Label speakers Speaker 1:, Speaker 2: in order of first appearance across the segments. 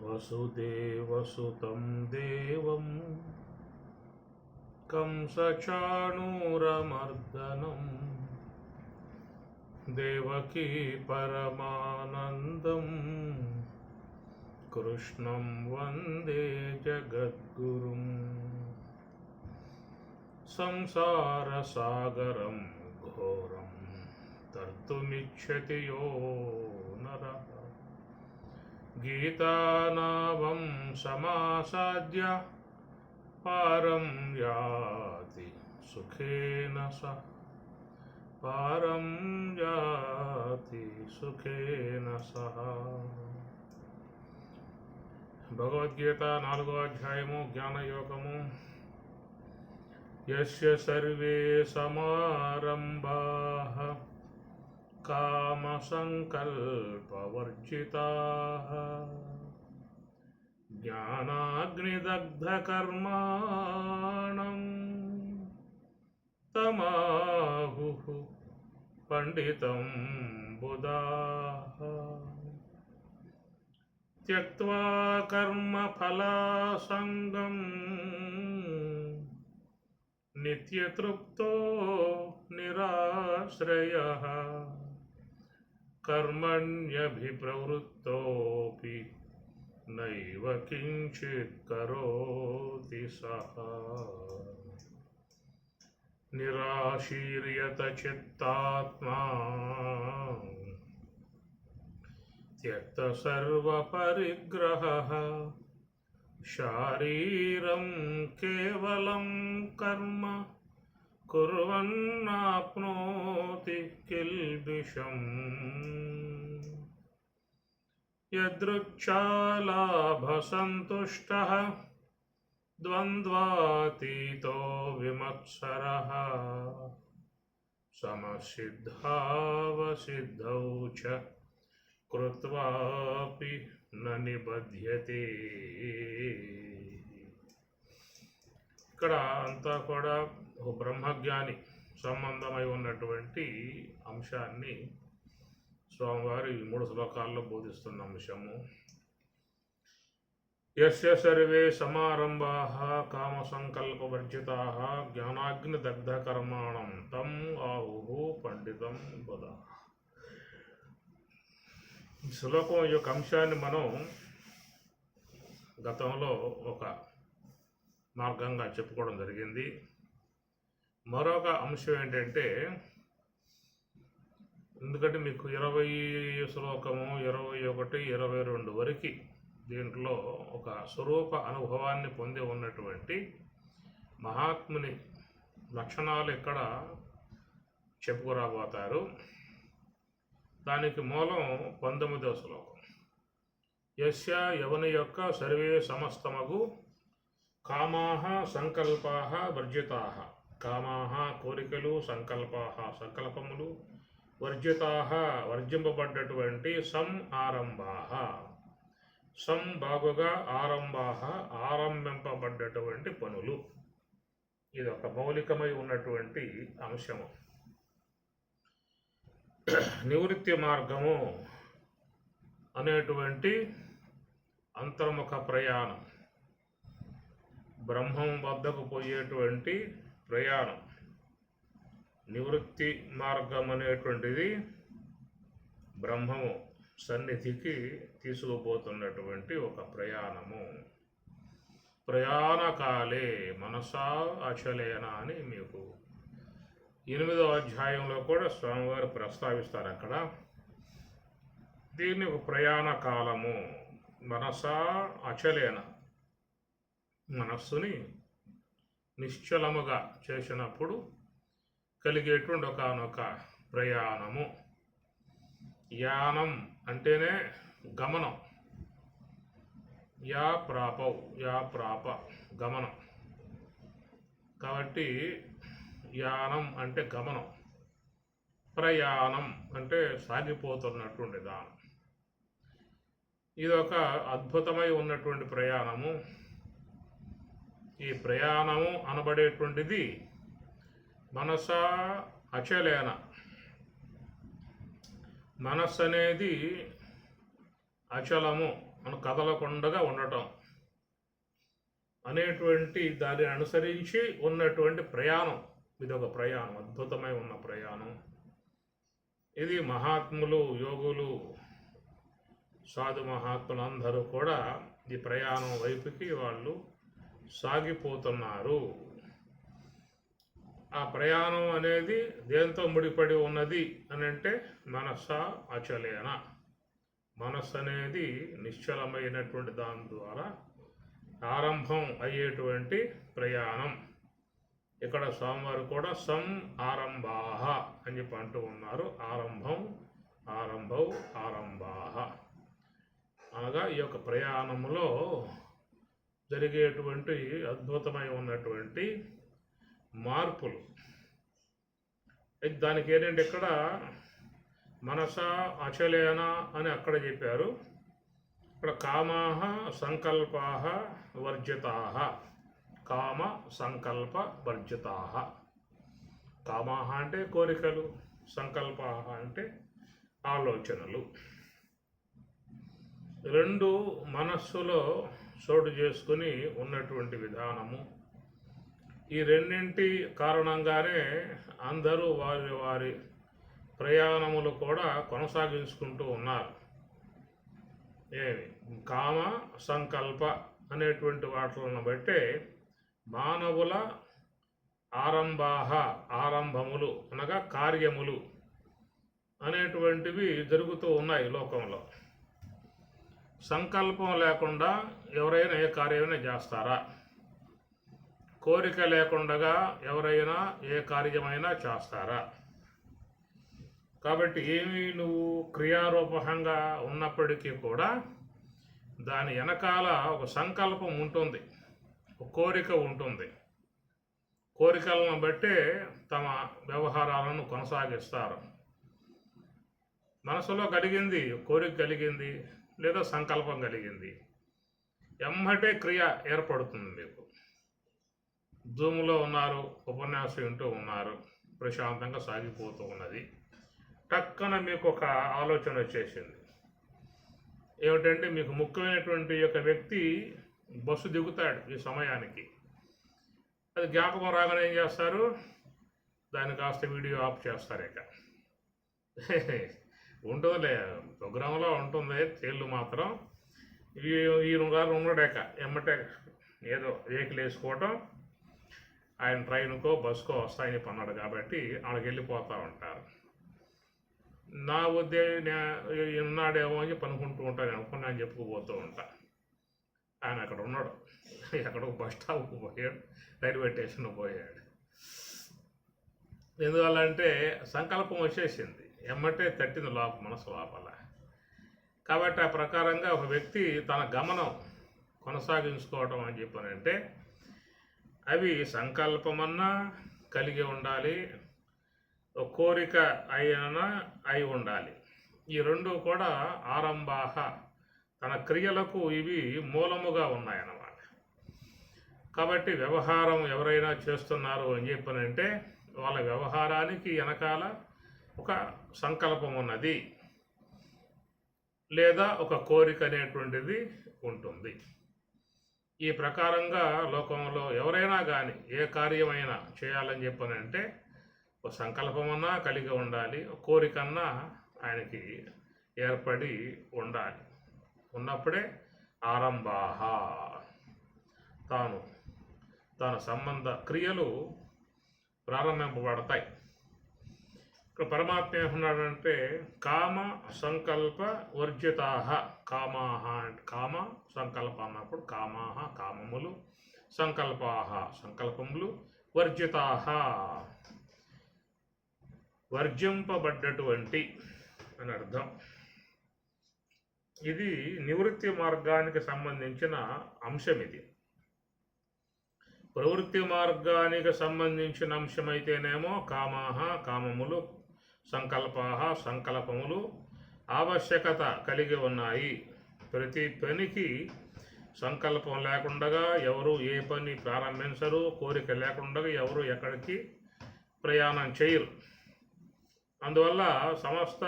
Speaker 1: वसुदेवसुतं देवं कंसचाणूरमर्दनं देवकी परमानन्दं कृष्णं वन्दे जगद्गुरुं संसारसागरं घोरं तर्तुमिच्छति यो नरः गीतानामं समासाद्य पारं याति सुखेन सह पारं याति सुखेन सह భగవద్గీత 4వ అధ్యాయము జ్ఞానయోగము. యస్య సర్వే సమారంభాః కామసంకల్పవర్జితాః జ్ఞానాగ్నిదగ్ధకర్మాణం తమాహుః పండితం బుధాః త్యక్త్వా కర్మఫలాసంగం నిత్యతృప్తో నిరాశ్రయః కర్మణ్యభిప్రవృత్తోపి నైవ కించిత్ కరోతి సహ నిరాశీర్యత చిత్తాత్మా త్యక్త సర్వపరిగ్రహః శారీరం కేవలం కర్మ కుర్వన్నాప్నోతి కిల్బిషం యదృచ్ఛాలాభసంతుష్టః ద్వంద్వాతీతో విమత్సరః సమసిద్ధావసిద్ధౌ చ కృత్వాపి న నిబధ్యతే. ఇక్కడ అంతా కూడా ఒక బ్రహ్మజ్ఞాని సంబంధమై ఉన్నటువంటి అంశాన్ని స్వామివారు ఈ 3 శ్లోకాల్లో బోధిస్తున్న అంశము. యస్య సర్వే సమారంభాః కామసంకల్పవర్జితాః జ్ఞానాగ్నిదగ్ధకర్మాణం తం ఆహుః పండితం బుధః. ఈ శ్లోకం యొక్క అంశాన్ని మనం గతంలో ఒక మార్గంగా చెప్పుకోవడం జరిగింది. మరొక అంశం ఏంటంటే, ఎందుకంటే మీకు 20 శ్లోకము 21, 22 వరకు దీంట్లో ఒక స్వరూప అనుభవాన్ని పొంది ఉన్నటువంటి మహాత్ముని లక్షణాలు ఇక్కడ చెప్పుకురాబోతారు. దానికి మూలం 19వ శ్లోకం. యస్య ఎవని యొక్క సర్వే సమస్తమగు కామాః సంకల్పాః వర్జితాః, కామాః కోరికలు, సంకల్పాః సంకల్పములు, వర్జితాః వర్జింపబడ్డటువంటి ఆరంభాః బాగుగా ఆరంభాః ఆరంభింపబడ్డటువంటి పనులు. ఇది ఒక మౌలికమై ఉన్నటువంటి అంశము. నివృత్తి మార్గము అనేటువంటి అంతర్ముఖ ప్రయాణం, బ్రహ్మం వద్దకు పోయేటువంటి ప్రయాణం. నివృత్తి మార్గం అనేటువంటిది బ్రహ్మము సన్నిధికి తీసుకుపోతున్నటువంటి ఒక ప్రయాణము. ప్రయాణకాలే మనసా అచలేన అని మీకు 8వ అధ్యాయంలో కూడా స్వామివారు ప్రస్తావిస్తారు. అక్కడ దీన్ని ఒక ప్రయాణ కాలము, మనసా అచలేన, మనస్సుని నిశ్చలముగా చేసినప్పుడు కలిగేటువంటి ఒకనొక ప్రయాణము. యానం అంటేనే గమనం, యా ప్రాప గమనం. కాబట్టి యానం అంటే గమనం, ప్రయాణం అంటే సాగిపోతున్నటువంటి దానం. ఇదొక అద్భుతమై ఉన్నటువంటి ప్రయాణము. ఈ ప్రయాణము అనబడేటువంటిది మనసా అచలేన, మనస్సు అనేది అచలము, మనం కదలకుండా ఉండటం అనేటువంటి దాన్ని అనుసరించి ఉన్నటువంటి ప్రయాణం. ఇది ఒక ప్రయాణం, అద్భుతమై ఉన్న ప్రయాణం. ఇది మహాత్ములు, యోగులు, సాధు మహాత్ములు అందరూ కూడా ఈ ప్రయాణం వైపుకి వాళ్ళు సాగిపోతున్నారు. ఆ ప్రయాణం అనేది దేంతో ముడిపడి ఉన్నది అని అంటే మనస అచలేన. మనస్సు అనేది నిశ్చలమైనటువంటి దాని ద్వారా ఆరంభం అయ్యేటువంటి ప్రయాణం. ఇక్కడ స్వామివారు కూడా సం ఆరంభాహ అని చెప్పి అంటూ ఉన్నారు. ఆరంభం, ఆరంభౌ, ఆరంభాహ అనగా ఈ యొక్క ప్రయాణంలో జరిగేటువంటి అద్భుతమై ఉన్నటువంటి మార్పులు. దానికి ఏంటంటే ఇక్కడ మనస అచలేన అని అక్కడ చెప్పారు. ఇక్కడ కామాహ సంకల్పాహ వర్జితాహ. కామ సంకల్ప వర్జితాహ. కామాహ అంటే కోరికలు, సంకల్పాహ అంటే ఆలోచనలు. రెండు మనస్సులో చోటు చేసుకుని ఉన్నటువంటి విధానము. ఈ రెండింటి కారణంగానే అందరూ వారి వారి ప్రయాణములు కూడా కొనసాగించుకుంటూ ఉన్నారు. ఏమి కామ సంకల్ప అనేటువంటి వాటిలను బట్టే మానవుల ఆరంభాహ, ఆరంభములు అనగా కార్యములు అనేటువంటివి జరుగుతూ ఉన్నాయి లోకంలో. సంకల్పం లేకుండా ఎవరైనా ఏ కార్యమైనా చేస్తారా? కోరిక లేకుండా ఎవరైనా ఏ కార్యమైనా చేస్తారా? కాబట్టి ఏమి నువ్వు క్రియారూపకంగా ఉన్నప్పటికీ కూడా దాని వెనకాల ఒక సంకల్పం ఉంటుంది, ఒక కోరిక ఉంటుంది. కోరికలను బట్టే తమ వ్యవహారాలను కొనసాగిస్తారు. మనసులో కలిగింది, కోరిక కలిగింది లేదా సంకల్పం కలిగింది, ఎమ్మటే క్రియ ఏర్పడుతుంది. మీకు జూమ్లో ఉన్నారు, ఉపన్యాసం వింటూ ఉన్నారు, ప్రశాంతంగా సాగిపోతూ ఉన్నది. టక్కన మీకు ఒక ఆలోచన వచ్చేసింది. ఏమిటంటే మీకు ముఖ్యమైనటువంటి యొక్క వ్యక్తి బస్సు దిగుతాడు ఈ సమయానికి. అది జ్ఞాపకం రాగానే ఏం చేస్తారు? దాన్ని కాస్త వీడియో ఆఫ్ చేస్తారు. ఇక ఉంటుందిలే, ప్రోగ్రాంలో ఉంటుంది, తేళ్ళు మాత్రం ఈ గారు ఉండడాక ఎమ్మటే ఏదో వెహికల్ వేసుకోవటం, ఆయన ట్రైన్కో బస్కో వస్తాయని పన్నాడు కాబట్టి వాళ్ళకి వెళ్ళిపోతూ ఉంటారు. నా ఉన్నాడేమో అని పనుకుంటూ ఉంటాను, అనుకున్నా అని చెప్పుకుపోతూ ఉంటా. ఆయన అక్కడ ఉన్నాడు, ఎక్కడో బస్ స్టాప్కి పోయాడు, రైల్వే స్టేషన్ పోయాడు. ఎందువల్ల అంటే సంకల్పం వచ్చేసింది, ఎమ్మటే తట్టింది మనసు లోపల. కాబట్టి ఆ ప్రకారంగా ఒక వ్యక్తి తన గమనం కొనసాగించుకోవటం అని చెప్పానంటే అవి సంకల్పమన్నా కలిగి ఉండాలి, కోరిక అయినా అయి ఉండాలి. ఈ రెండు కూడా ఆరంభాహ, తన క్రియలకు ఇవి మూలముగా ఉన్నాయన్నమాట. కాబట్టి వ్యవహారం ఎవరైనా చేస్తున్నారు అని చెప్పనంటే వాళ్ళ వ్యవహారానికి వెనకాల ఒక సంకల్పం ఉన్నది లేదా ఒక కోరిక అనేటువంటిది ఉంటుంది. ఈ ప్రకారంగా లోకంలో ఎవరైనా కానీ ఏ కార్యమైనా చేయాలని చెప్పనంటే ఒక సంకల్పమన్నా కలిగి ఉండాలి, కోరికన్నా ఆయనకి ఏర్పడి ఉండాలి. ఉన్నప్పుడే ఆరంభాహ, తన సంబంధ క్రియలు ప్రారంభింపబడతాయి. ఇక్కడ పరమాత్మ ఏమన్నాడంటే కామ సంకల్ప వర్జితాహ. కామాహ అంటే కామ సంకల్ప అన్నప్పుడు కామాహ కామములు, సంకల్పాహ సంకల్పములు, వర్జితాహ వర్జింపబడ్డటువంటి అని అర్థం. ఇది నివృత్తి మార్గానికి సంబంధించిన అంశం. ఇది ప్రవృత్తి మార్గానికి సంబంధించిన అంశమైతేనేమో కామాహ కామములు, సంకల్పాహ సంకల్పములు ఆవశ్యకత కలిగి ఉన్నాయి. ప్రతి పనికి సంకల్పం లేకుండా ఎవరు ఏ పని ప్రారంభించరు, కోరిక లేకుండా ఎవరు ఎక్కడికి ప్రయాణం చేయరు. అందువల్ల సమస్త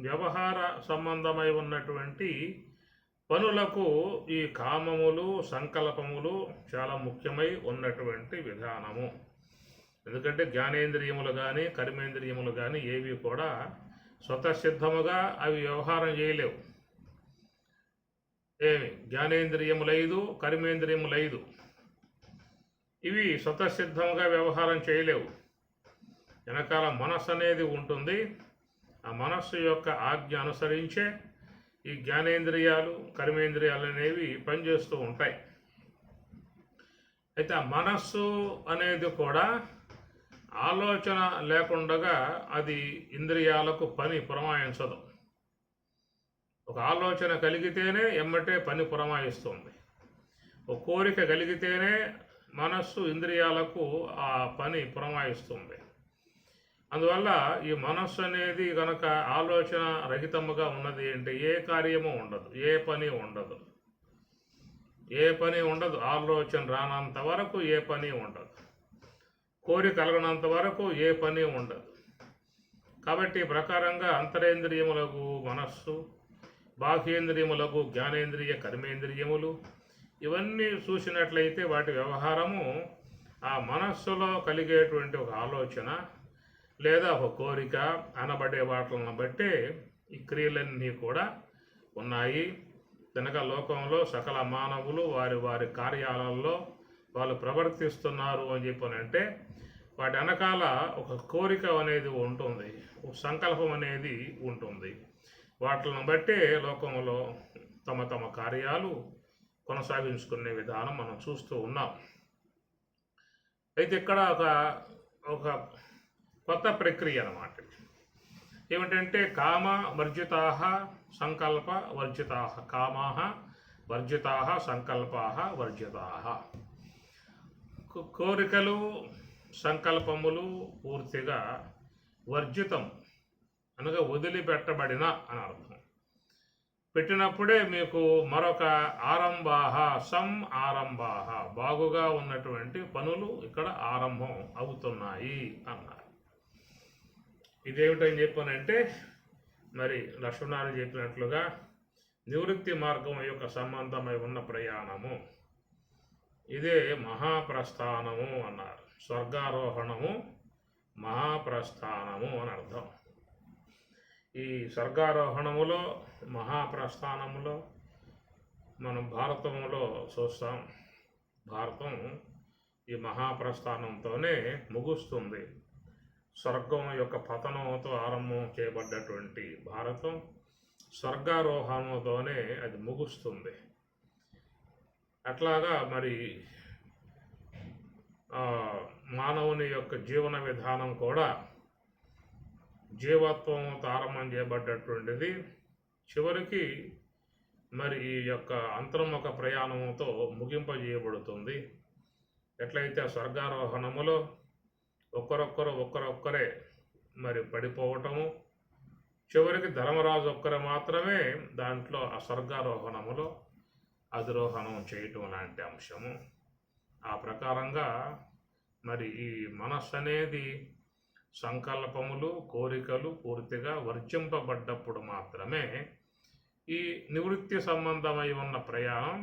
Speaker 1: వ్యవహార సంబంధమై ఉన్నటువంటి పనులకు ఈ కామములు సంకల్పములు చాలా ముఖ్యమై ఉన్నటువంటి విధానము. ఎందుకంటే జ్ఞానేంద్రియములు కానీ కర్మేంద్రియములు కానీ ఏవి కూడా స్వతసిద్ధముగా అవి వ్యవహారం చేయలేవు. జ్ఞానేంద్రియములైదు కర్మేంద్రియములైదు ఇవి స్వతసిద్ధముగా వ్యవహారం చేయలేవు. వెనకాల మనస్సు అనేది ఉంటుంది. ఆ మనస్సు యొక్క ఆజ్ఞ అనుసరించే ఈ జ్ఞానేంద్రియాలు కర్మేంద్రియాలు అనేవి పనిచేస్తూ ఉంటాయి. అయితే ఆ మనస్సు అనేది కూడా ఆలోచన లేకుండా అది ఇంద్రియాలకు పని పురమాయించదు. ఒక ఆలోచన కలిగితేనే ఎమ్మటే పని పురమాయిస్తుంది. ఒక కోరిక కలిగితేనే మనస్సు ఇంద్రియాలకు ఆ పని పురమాయిస్తుంది. అందువల్ల ఈ మనస్సు అనేది కనుక ఆలోచన రహితముగా ఉన్నది అంటే ఏ కార్యము ఉండదు, ఏ పని ఉండదు. ఆలోచన రానంత వరకు ఏ పని ఉండదు, కోరిక కలగనంత వరకు ఏ పని ఉండదు. కాబట్టి ప్రకారంగా అంతరేంద్రియములకు మనస్సు, బాహ్యేంద్రియములకు జ్ఞానేంద్రియ కర్మేంద్రియములు ఇవన్నీ చూసినట్లయితే వాటి వ్యవహారము ఆ మనస్సులో కలిగేటువంటి ఒక ఆలోచన లేదా ఒక కోరిక అనబడే వాటిని బట్టే ఈ క్రియలన్నీ కూడా ఉన్నాయి. కనుక లోకంలో సకల మానవులు వారి వారి కార్యాలలో వాళ్ళు ప్రవర్తిస్తున్నారు అని చెప్పనంటే వాటి వెనకాల ఒక కోరిక అనేది ఉంటుంది, ఒక సంకల్పం అనేది ఉంటుంది. వాటిని బట్టే లోకంలో తమ తమ కార్యాలు కొనసాగించుకునే విధానం మనం చూస్తూ ఉన్నాం. అయితే ఇక్కడ ఒక కొత్త ప్రక్రియ అన్నమాట. ఏమిటంటే కామ వర్జితా సంకల్ప వర్జితా, కామా వర్జితా సంకల్పా వర్జితా. కోరికలు సంకల్పములు పూర్తిగా వర్జితం అనగా వదిలిపెట్టబడిన అని అర్థం. పెట్టినప్పుడే మీకు మరొక ఆరంభాహ ఆరంభాహ బాగుగా ఉన్నటువంటి పనులు ఇక్కడ ఆరంభం అవుతున్నాయి అన్నారు. ఇదేమిటని చెప్పానంటే మరి లక్ష్మణాలు చెప్పినట్లుగా నివృత్తి మార్గం యొక్క సంబంధమై ఉన్న ప్రయాణము, ఇదే మహాప్రస్థానము అన్నారు. స్వర్గారోహణము మహాప్రస్థానము అని అర్థం. ఈ స్వర్గారోహణములో మహాప్రస్థానములో మనం భారతంలో చూస్తాం. భారతం ఈ మహాప్రస్థానంతోనే ముగుస్తుంది. స్వర్గం యొక్క పతనంతో ఆరంభం చేయబడ్డటువంటి భారతం స్వర్గారోహణంతోనే అది ముగుస్తుంది. అట్లాగా మరి మానవుని యొక్క జీవన విధానం కూడా జీవత్వంతో ఆరంభం చేయబడ్డటువంటిది చివరికి మరి ఈ యొక్క అంతర్ముఖ ప్రయాణంతో ముగింపజేయబడుతుంది. ఎట్లయితే ఆ స్వర్గారోహణములో ఒక్కరొక్కరే మరి పడిపోవటము, చివరికి ధర్మరాజు ఒక్కరు మాత్రమే దాంట్లో ఆ స్వర్గారోహణములో అధిరోహణం చేయటం లాంటి అంశము. ఆ ప్రకారంగా మరి ఈ మనస్సు అనేది సంకల్పములు కోరికలు పూర్తిగా వర్జింపబడ్డప్పుడు మాత్రమే ఈ నివృత్తి సంబంధమై ఉన్న ప్రయాణం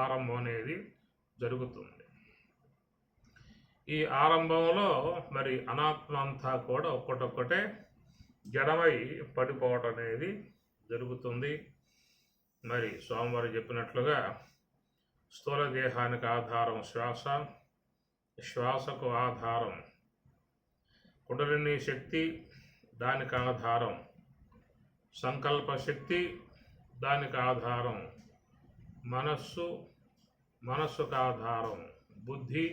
Speaker 1: ఆరంభం అనేది జరుగుతుంది. ఈ ఆరంభంలో మరి అనాత్మ అంతా కూడా ఒక్కటొక్కటే జడమై పడిపోవటం అనేది జరుగుతుంది. మరి స్వామివారు చెప్పినట్లుగా స్థూల దేహానికి ఆధారం శ్వాస, శ్వాసకు ఆధారం కుండలిని శక్తి, దానికి ఆధారం సంకల్ప శక్తి, దానికి ఆధారం మనస్సు, మనస్సుకు ఆధారం బుద్ధి,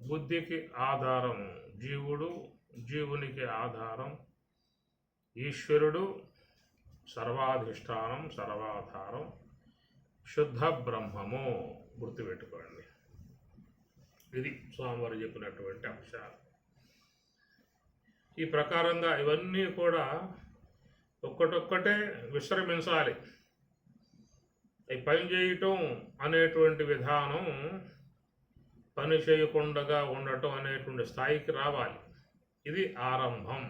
Speaker 1: బుద్ధికి ఆధారం జీవుడు, జీవునికి ఆధారం ఈశ్వరుడు, సర్వాధిష్టానం సర్వాధారం శుద్ధ బ్రహ్మము. గుర్తుపెట్టుకోండి. ఇది స్వామివారు చెప్పినటువంటి అంశాలు. ఈ ప్రకారంగా ఇవన్నీ కూడా ఒక్కటొక్కటే విశ్రమించాలి. ఈ పని చేయటం అనేటువంటి విధానం పని చేయకుండా ఉండటం అనేటువంటి స్థాయికి రావాలి. ఇది ఆరంభం,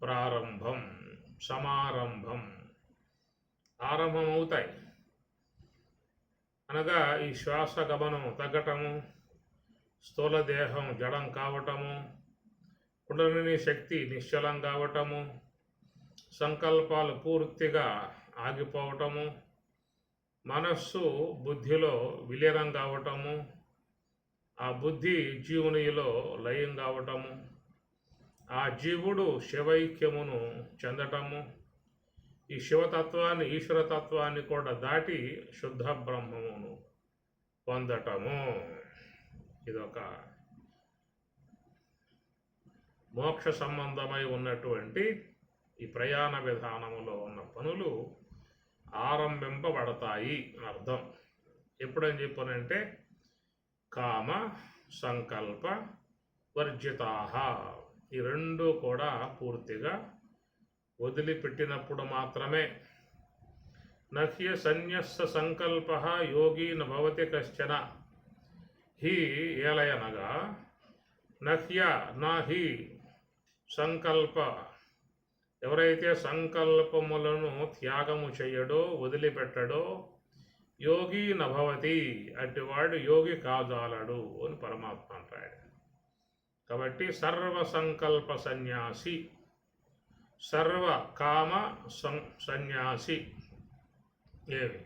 Speaker 1: ప్రారంభం, సమారంభం. ఆరంభమవుతాయి. అనగా ఈ శ్వాస గమనం తగ్గటము, స్థూల దేహం జడం కావటము, కుండలిని శక్తి నిశ్చలం కావటము, సంకల్పాలు పూర్తిగా ఆగిపోవటము, మనస్సు బుద్ధిలో విలీనం కావటము, ఆ బుద్ధి జీవునిలో లయం కావటము, ఆ జీవుడు శివైక్యమును చెందటము, ఈ శివతత్వాన్ని ఈశ్వరతత్వాన్ని కూడా దాటి శుద్ధ బ్రహ్మమును పొందటము. ఇదొక మోక్ష సంబంధమై ఉన్నటువంటి ఈ ప్రయాణ విధానములో ఉన్న పనులు ఆరంభింపబడతాయి అని అర్థం. ఎప్పుడని చెప్పానంటే కామ సంకల్ప వర్జితాహ, ఈ రెండు కూడా పూర్తిగా వదిలిపెట్టినప్పుడు మాత్రమే. నహ్య సన్యస్స సంకల్ప యోగి నభవతి కశ్చన, హి ఏలయనగా నహ్య నాహి సంకల్ప, ఎవరైతే సంకల్పములను త్యాగము చేయడో వదిలిపెట్టడో యోగి నభవతి, అటివాడు యోగి కాజాలడు అని పరమాత్మ అంటాడు. కాబట్టి సర్వ సంకల్ప సన్యాసి, సర్వ కామ సన్యాసి, ఏమి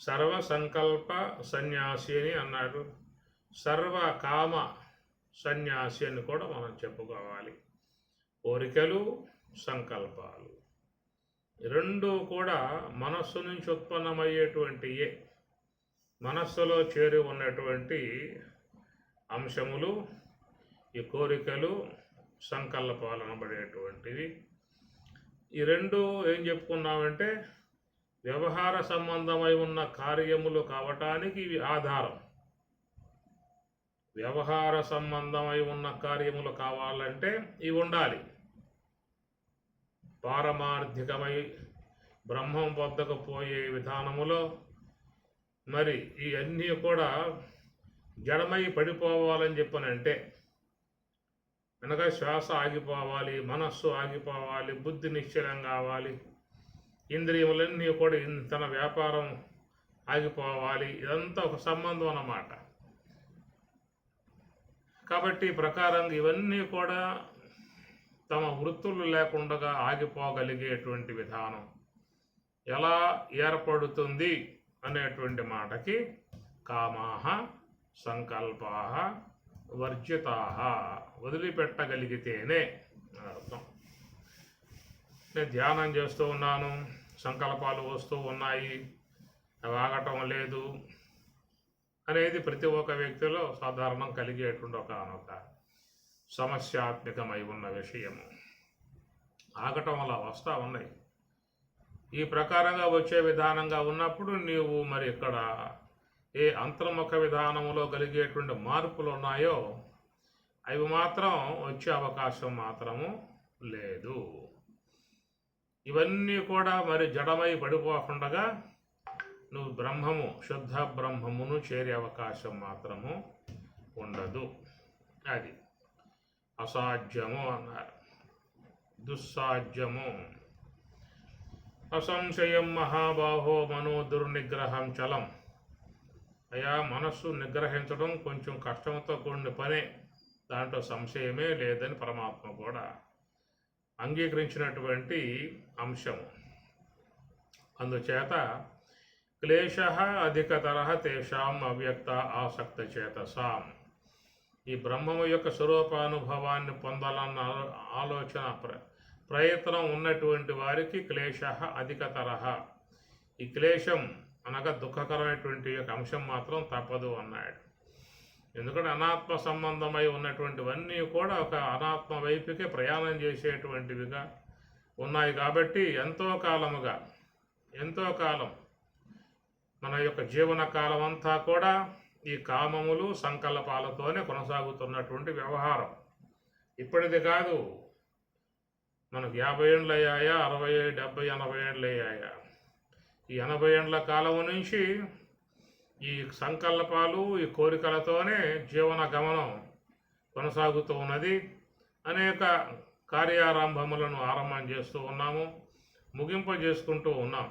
Speaker 1: సర్వ సంకల్ప సన్యాసి అని అన్నాడు. సర్వ కామ సన్యాసి అని కూడా మనం చెప్పుకోవాలి. కోరికలు సంకల్పాలు రెండు కూడా మనస్సు నుంచి ఉత్పన్నమయ్యేటువంటియే. మనస్సులో చేరి ఉన్నటువంటి అంశములు ఈ కోరికలు సంకల్పాలు అనబడేటువంటివి. ఈ రెండు ఏం చెప్పుకున్నామంటే వ్యవహార సంబంధమై ఉన్న కార్యములు కావటానికి ఇవి ఆధారం. వ్యవహార సంబంధమై ఉన్న కార్యములు కావాలంటే ఇవి ఉండాలి. పారమార్థికమై బ్రహ్మం వద్దకు పోయే విధానములో మరి ఇవన్నీ కూడా జడమై పడిపోవాలని చెప్పనంటే అనగా శ్వాస ఆగిపోవాలి, మనస్సు ఆగిపోవాలి, బుద్ధి నిశ్చలం కావాలి, ఇంద్రియములన్నీ కూడా తన వ్యాపారం ఆగిపోవాలి. ఇదంతా ఒక సంబంధం అన్నమాట. కాబట్టి ప్రకారంగా ఇవన్నీ కూడా తమ వృత్తులు లేకుండా ఆగిపోగలిగేటువంటి విధానం ఎలా ఏర్పడుతుంది అనేటువంటి మాటకి కామాహ సంకల్పాహ వర్జితాహ, వదిలిపెట్టగలిగితేనే అని అర్థం. నేను ధ్యానం చేస్తూ ఉన్నాను, సంకల్పాలు వస్తూ ఉన్నాయి, అవి ఆగటం లేదు అనేది ప్రతి ఒక్క వ్యక్తిలో సాధారణం కలిగేటువంటి ఒక సమస్యాత్మకమై ఉన్న విషయము. ఆగటం అలా వస్తూ ఉన్నాయి. ఈ ప్రకారంగా వచ్చే విధానంగా ఉన్నప్పుడు నీవు మరి ఇక్కడ ఏ అంతర్ముఖ విధానంలో కలిగేటువంటి మార్పులు ఉన్నాయో అవి మాత్రం వచ్చే అవకాశం మాత్రము లేదు. ఇవన్నీ కూడా మరి జడమై పడిపోకుండా నువ్వు బ్రహ్మము శుద్ధ బ్రహ్మమును చేరే అవకాశం మాత్రము ఉండదు. అది అసాధ్యము అన్నారు. దుస్సాధ్యము. అసంశయం మహాబాహో మనో దుర్నిగ్రహం చలం. అయా మనస్సు నిగ్రహించడం కొంచెం కష్టంతో కూడిన పనే, దాంట్లో సంశయమే లేదని పరమాత్మ కూడా అంగీకరించినటువంటి అంశము. అందుచేత క్లేశ అధికతర తేషాం అవ్యక్త ఆసక్త చేతసాం, ఈ బ్రహ్మము యొక్క స్వరూపానుభవాన్ని పొందాలన్న ఆలోచన ప్రయత్నం ఉన్నటువంటి వారికి క్లేశ అధికతర, ఈ క్లేశం అనగా దుఃఖకరమైనటువంటి యొక్క అంశం మాత్రం తప్పదు అన్నాడు. ఎందుకంటే అనాత్మ సంబంధమై ఉన్నటువంటివన్నీ కూడా ఒక అనాత్మ వైపుకే ప్రయాణం చేసేటువంటివిగా ఉన్నాయి. కాబట్టి ఎంతో కాలం మన యొక్క జీవన కాలం అంతా కూడా ఈ కామములు సంకల్పాలతోనే కొనసాగుతున్నటువంటి వ్యవహారం. ఇప్పటిది కాదు, మనకు 50 ఏళ్ళు అయ్యాయా, 60, 70, 80 ఏళ్ళు అయ్యాయా, ఈ 80 ఏళ్ళ కాలం నుంచి ఈ సంకల్పాలు ఈ కోరికలతోనే జీవన గమనం కొనసాగుతూ ఉన్నది. అనేక కార్యారంభములను ఆరంభం చేస్తూ ఉన్నాము, ముగింపు చేసుకుంటూ ఉన్నాం.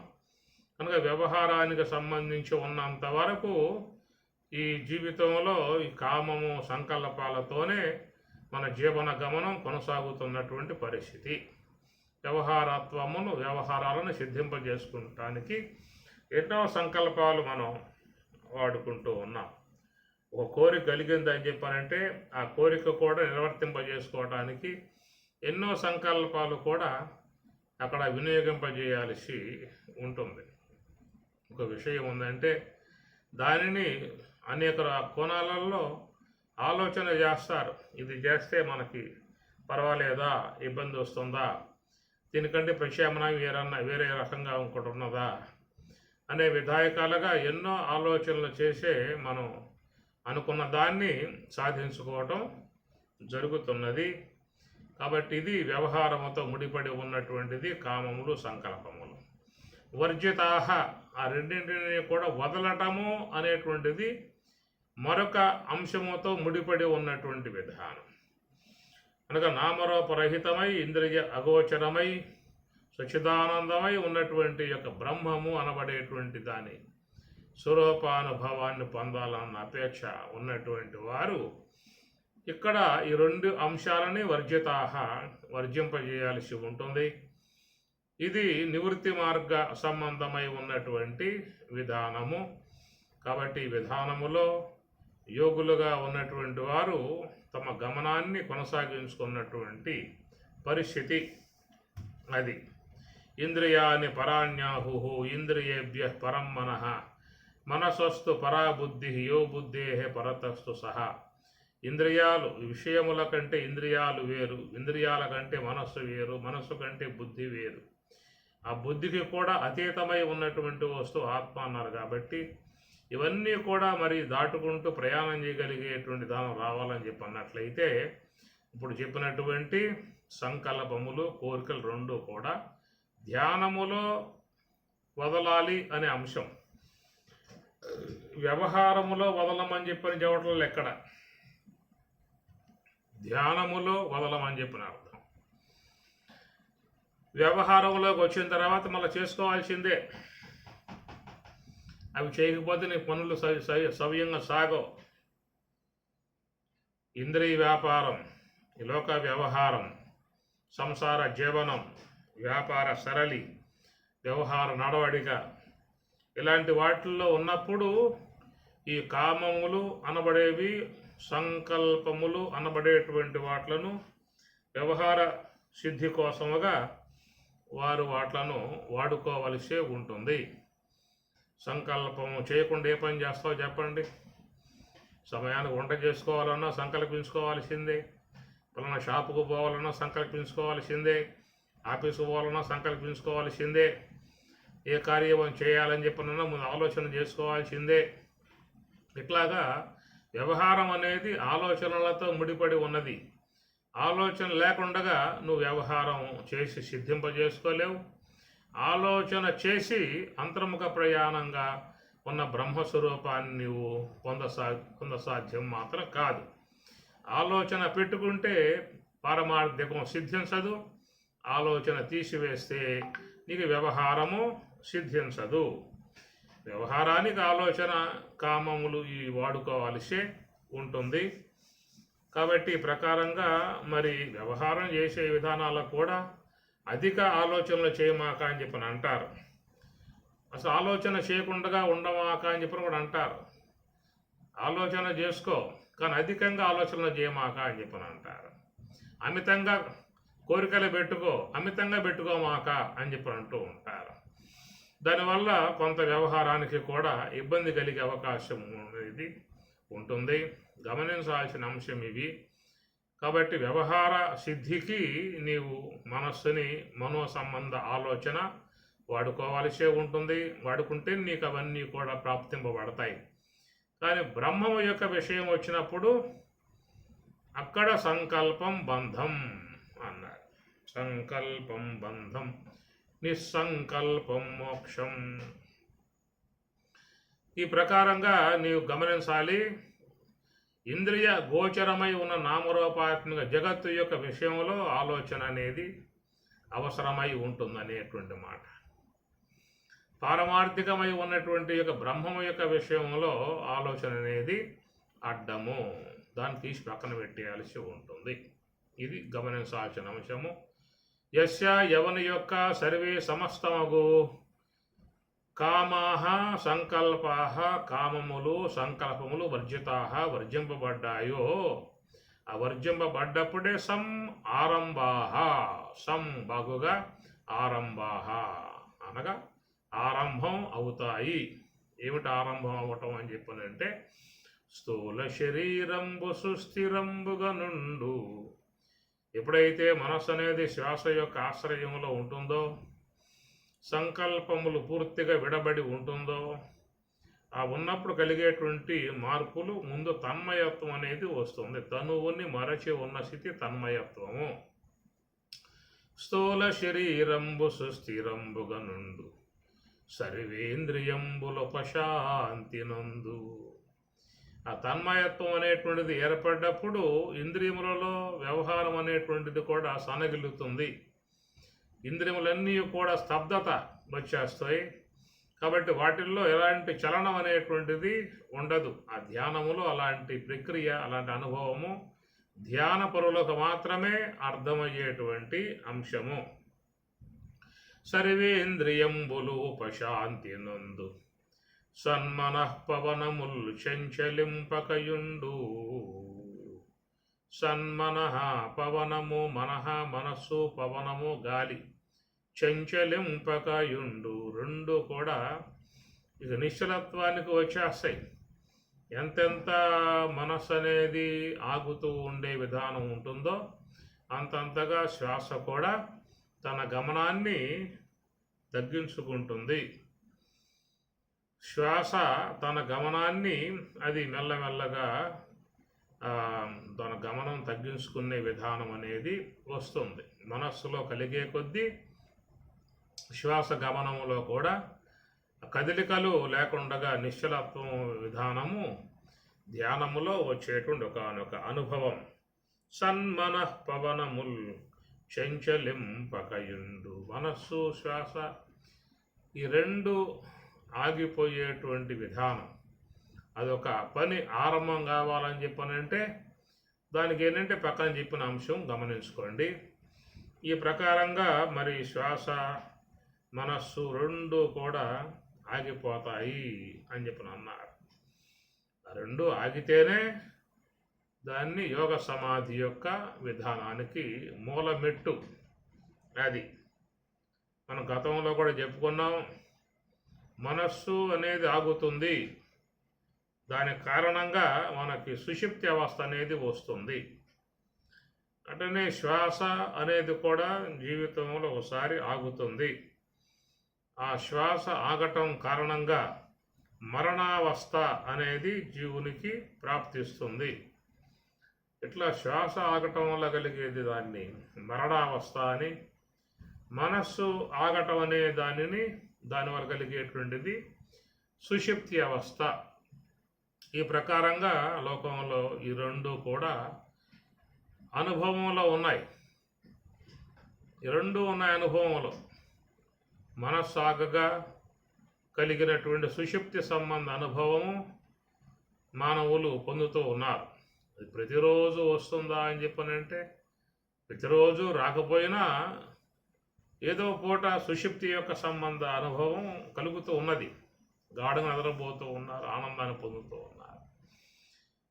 Speaker 1: కనుక వ్యవహారానికి సంబంధించి ఉన్నంత వరకు ఈ జీవితంలో ఈ కామము సంకల్పాలతోనే మన జీవన గమనం కొనసాగుతున్నటువంటి పరిస్థితి. వ్యవహారాలను సిద్ధింపజేసుకుంటానికి ఎన్నో సంకల్పాలు మనం వాడుకుంటూ ఉన్నాం. ఒక కోరిక కలిగిందని చెప్పానంటే ఆ కోరిక కూడా నిర్వర్తింపజేసుకోవడానికి ఎన్నో సంకల్పాలు కూడా అక్కడ వినియోగింపజేయాల్సి ఉంటుంది. ఒక విషయం ఉందంటే దానిని అనేక కోణాలలో ఆలోచన చేస్తారు. ఇది చేస్తే మనకి పర్వాలేదా, ఇబ్బంది వస్తుందా, దీనికంటే ప్రత్యామ్నాయం వేరే రకంగా ఇంకోటి ఉన్నదా అనే విధాయకాలుగా ఎన్నో ఆలోచనలు చేసే మనం అనుకున్న దాన్ని సాధించుకోవటం జరుగుతున్నది. కాబట్టి ఇది వ్యవహారముతో ముడిపడి ఉన్నటువంటిది కామములు సంకల్పములు. వర్జితాహ, ఆ రెండింటిని కూడా వదలటము అనేటువంటిది మరొక అంశముతో ముడిపడి ఉన్నటువంటి విధానం. అనగా నామరూపరహితమై ఇంద్రియ అగోచరమై సచిదానందమై ఉన్నటువంటి యొక్క బ్రహ్మము అనబడేటువంటి దాని స్వరూపానుభవాన్ని పొందాలన్న అపేక్ష ఉన్నటువంటి వారు ఇక్కడ ఈ రెండు అంశాలని వర్జింపజేయాల్సి ఉంటుంది. ఇది నివృత్తి మార్గ సంబంధమై ఉన్నటువంటి విధానము. కాబట్టి ఈ విధానములో యోగులుగా ఉన్నటువంటి వారు తమ గమనాన్ని కొనసాగించుకున్నటువంటి పరిస్థితి అది. ఇంద్రియాని పరాణ్యాహు ఇంద్రియేభ్య పరం మనః మనసస్తు పరాబుద్ధి యో బుద్ధే పరతస్తు సహా. ఇంద్రియాలు విషయముల కంటే ఇంద్రియాలు వేరు, ఇంద్రియాల కంటే మనస్సు వేరు, మనస్సు కంటే బుద్ధి వేరు. ఆ బుద్ధికి కూడా అతీతమై ఉన్నటువంటి వస్తువు ఆత్మ అన్నారు. కాబట్టి ఇవన్నీ కూడా మరి దాటుకుంటూ ప్రయాణం చేయగలిగేటువంటి దానం రావాలని చెప్పి అన్నట్లయితే ఇప్పుడు చెప్పినటువంటి సంకల్పములు కోరికలు రెండు కూడా ధ్యానములో వదలాలి అనే అంశం. వ్యవహారములో వదలమని చెప్పని చెప్పడంలో ఎక్కడ, ధ్యానములో వదలమని చెప్పిన అర్థం. వ్యవహారంలోకి వచ్చిన తర్వాత మళ్ళీ చేసుకోవాల్సిందే. అవి చేయకపోతే నీ పనులు సవ్యంగా సాగవు. ఇంద్రియ వ్యాపారం, ఈ లోక వ్యవహారం, సంసార జీవనం, వ్యాపార సరళి, వ్యవహార నడవడిక, ఇలాంటి వాటిల్లో ఉన్నప్పుడు ఈ కామములు అనబడేవి, సంకల్పములు అనబడేటువంటి వాట్లను వ్యవహార సిద్ధి కోసముగా వారు వాట్లను వాడుకోవలసే ఉంటుంది. సంకల్పము చేయకుండా ఏ పని చేస్తావో చెప్పండి. సమయానికి వంట చేసుకోవాలన్నా సంకల్పించుకోవాల్సిందే, పలానా షాపుకు పోవాలన్నా సంకల్పించుకోవాల్సిందే, ఆఫీసుకు పోవాలన్నా సంకల్పించుకోవాల్సిందే, ఏ కార్యం చేయాలని చెప్పినా ముందు ఆలోచన చేసుకోవాల్సిందే. ఇట్లాగా వ్యవహారం అనేది ఆలోచనలతో ముడిపడి ఉన్నది. ఆలోచన లేకుండా నువ్వు వ్యవహారం చేసి సిద్ధింపజేసుకోలేవు. ఆలోచన చేసి అంతర్ముఖ ప్రయాణంగా ఉన్న బ్రహ్మస్వరూపాన్ని నీవు పొందసాధ్యం మాత్రం కాదు. ఆలోచన పెట్టుకుంటే పారమార్థికం సిద్ధించదు. ఆలోచన తీసివేస్తే నీకు వ్యవహారము సిద్ధించదు. వ్యవహారానికి ఆలోచన కామములు ఈ వాడుకోవాల్సే ఉంటుంది. కాబట్టి ఈ ప్రకారంగా మరి వ్యవహారం చేసే విధానాలకు కూడా అధిక ఆలోచనలు చేయమాక అని చెప్పని అంటారు. అసలు ఆలోచన చేయకుండా ఉండమాక అని చెప్పని కూడా అంటారు. ఆలోచన చేసుకో కానీ అధికంగా ఆలోచనలు చేయమాక అని చెప్పని అంటారు. అమితంగా కోరికలు అమితంగా పెట్టుకోమాక అని చెప్పని అంటూ ఉంటారు. దానివల్ల కొంత వ్యవహారానికి కూడా ఇబ్బంది కలిగే అవకాశం అనేది ఉంటుంది. గమనించాల్సిన అంశం ఇవి. కాబట్టి వ్యవహార సిద్ధికి నీవు మనస్సుని మనో సంబంధ ఆలోచన వాడుకోవాల్సే ఉంటుంది. వాడుకుంటే నీకు అవన్నీ కూడా ప్రాప్తింపబడతాయి. కానీ బ్రహ్మము యొక్క విషయం వచ్చినప్పుడు అక్కడ సంకల్పం బంధం అన్నారు. సంకల్పం బంధం, నిస్సంకల్పం మోక్షం. ఈ ప్రకారంగా నీవు గమనించాలి. ఇంద్రియ గోచరమై ఉన్న నామరూపాత్మక జగత్తు యొక్క విషయంలో ఆలోచన అనేది అవసరమై ఉంటుందనేటువంటి మాట. పారమార్థికమై ఉన్నటువంటి యొక్క బ్రహ్మము యొక్క విషయంలో ఆలోచన అనేది అడ్డము, దాన్ని తీసి పక్కన పెట్టేయాల్సి ఉంటుంది. ఇది గమనించాల్సిన అంశము. యస్య ఎవని యొక్క సర్వే సమస్తమగు కామాహ సంకల్పాహ కామములు సంకల్పములు వర్జితాహ వర్జింపబడ్డాయో, ఆ వర్జింపబడ్డప్పుడే ఆరంభాహ బాగుగా ఆరంభాహ అనగా ఆరంభం అవుతాయి. ఏమిటి ఆరంభం అవటం అని చెప్పనంటే, స్థూల శరీరంబు సుస్థిరంబుగా నుండు. ఎప్పుడైతే మనస్సు అనేది శ్వాస యొక్క ఆశ్రయంలో ఉంటుందో, సంకల్పములు పూర్తిగా విడబడి ఉంటుందో, ఆ ఉన్నప్పుడు కలిగేటువంటి మార్పులు ముందు తన్మయత్వం అనేది వస్తుంది. తనువుని మరచి ఉన్న స్థితి తన్మయత్వము. స్థూల శరీరంబు సుస్థిరంబుగా నుండు సర్వేంద్రియంబులపశాంతి నందు. ఆ తన్మయత్వం అనేటువంటిది ఏర్పడ్డప్పుడు ఇంద్రియములలో వ్యవహారం అనేటువంటిది కూడా సనగిలుతుంది. ఇంద్రియములన్నీ కూడా స్తబ్దత వచ్చేస్తాయి. కాబట్టి వాటిల్లో ఎలాంటి చలనం అనేటువంటిది ఉండదు. ఆ ధ్యానములో అలాంటి ప్రక్రియ, అలాంటి అనుభవము ధ్యాన పరులకు మాత్రమే అర్థమయ్యేటువంటి అంశము. సర్వేంద్రియంబులు ఉపశాంతి నందు సన్మనః పవనముల్ చంచలింపకయుండు. సన్మనః పవనము, మనః మనస్సు, పవనము గాలి, చంచలింపకయుండు. రెండు కూడా ఇక నిశ్చలత్వానికి వచ్చేస్తాయి. ఎంతెంత మనస్సు అనేది ఆగుతూ ఉండే విధానం ఉంటుందో అంతంతగా శ్వాస కూడా తన గమనాన్ని తగ్గించుకుంటుంది. శ్వాస తన గమనాన్ని అది మెల్లమెల్లగా తన గమనం తగ్గించుకునే విధానం అనేది వస్తుంది. మనస్సులో కలిగే కొద్దీ శ్వాస గమనములో కూడా కదలికలు లేకుండా నిశ్చలత్వం విధానము ధ్యానములో వచ్చేటువంటి ఒకనొక అనుభవం. సన్మనః పవనముల్ చంచలింపకయుండు. మనస్సు శ్వాస ఈ రెండు ఆగిపోయేటువంటి విధానం. అదొక పని ఆరంభం కావాలని చెప్పనంటే దానికి ఏంటంటే పక్కన చెప్పిన అంశం గమనించుకోండి. ఈ ప్రకారంగా మరి శ్వాస మనస్సు రెండు కూడా ఆగిపోతాయి అని చెప్పిన అన్నారు. రెండు ఆగితేనే దాన్ని యోగ సమాధి యొక్క విధానానికి మూలమెట్టు. అది మనం గతంలో కూడా చెప్పుకున్నాం. మనస్సు అనేది ఆగుతుంది, దాని కారణంగా మనకి సుషుప్తి అవస్థ అనేది వస్తుంది. అటనే శ్వాస అనేది కూడా జీవితంలో ఒకసారి ఆగుతుంది. ఆ శ్వాస ఆగటం కారణంగా మరణావస్థ అనేది జీవునికి ప్రాప్తిస్తుంది. ఇట్లా శ్వాస ఆగటం వల్ల కలిగేది దాన్ని మరణావస్థ అని, మనస్సు ఆగటం అనే దానివల్ల కలిగేటువంటిది సుషుప్తి అవస్థ. ఈ ప్రకారంగా లోకంలో ఈ రెండు కూడా అనుభవంలో ఉన్నాయి. ఈ రెండు ఉన్నాయి అనుభవంలో. మనస్సు ఆగగా కలిగినటువంటి సుషుప్తి సంబంధ అనుభవము మానవులు పొందుతూ ఉన్నారు. అది ప్రతిరోజు వస్తుందా అని చెప్పనంటే ప్రతిరోజు రాకపోయినా ఏదో పూట సుషుప్తి యొక్క సంబంధ అనుభవం కలుగుతూ ఉన్నది. గాఢంగా నిద్రపోతూ ఉన్నారు, ఆనందాన్ని పొందుతూ ఉన్నారు.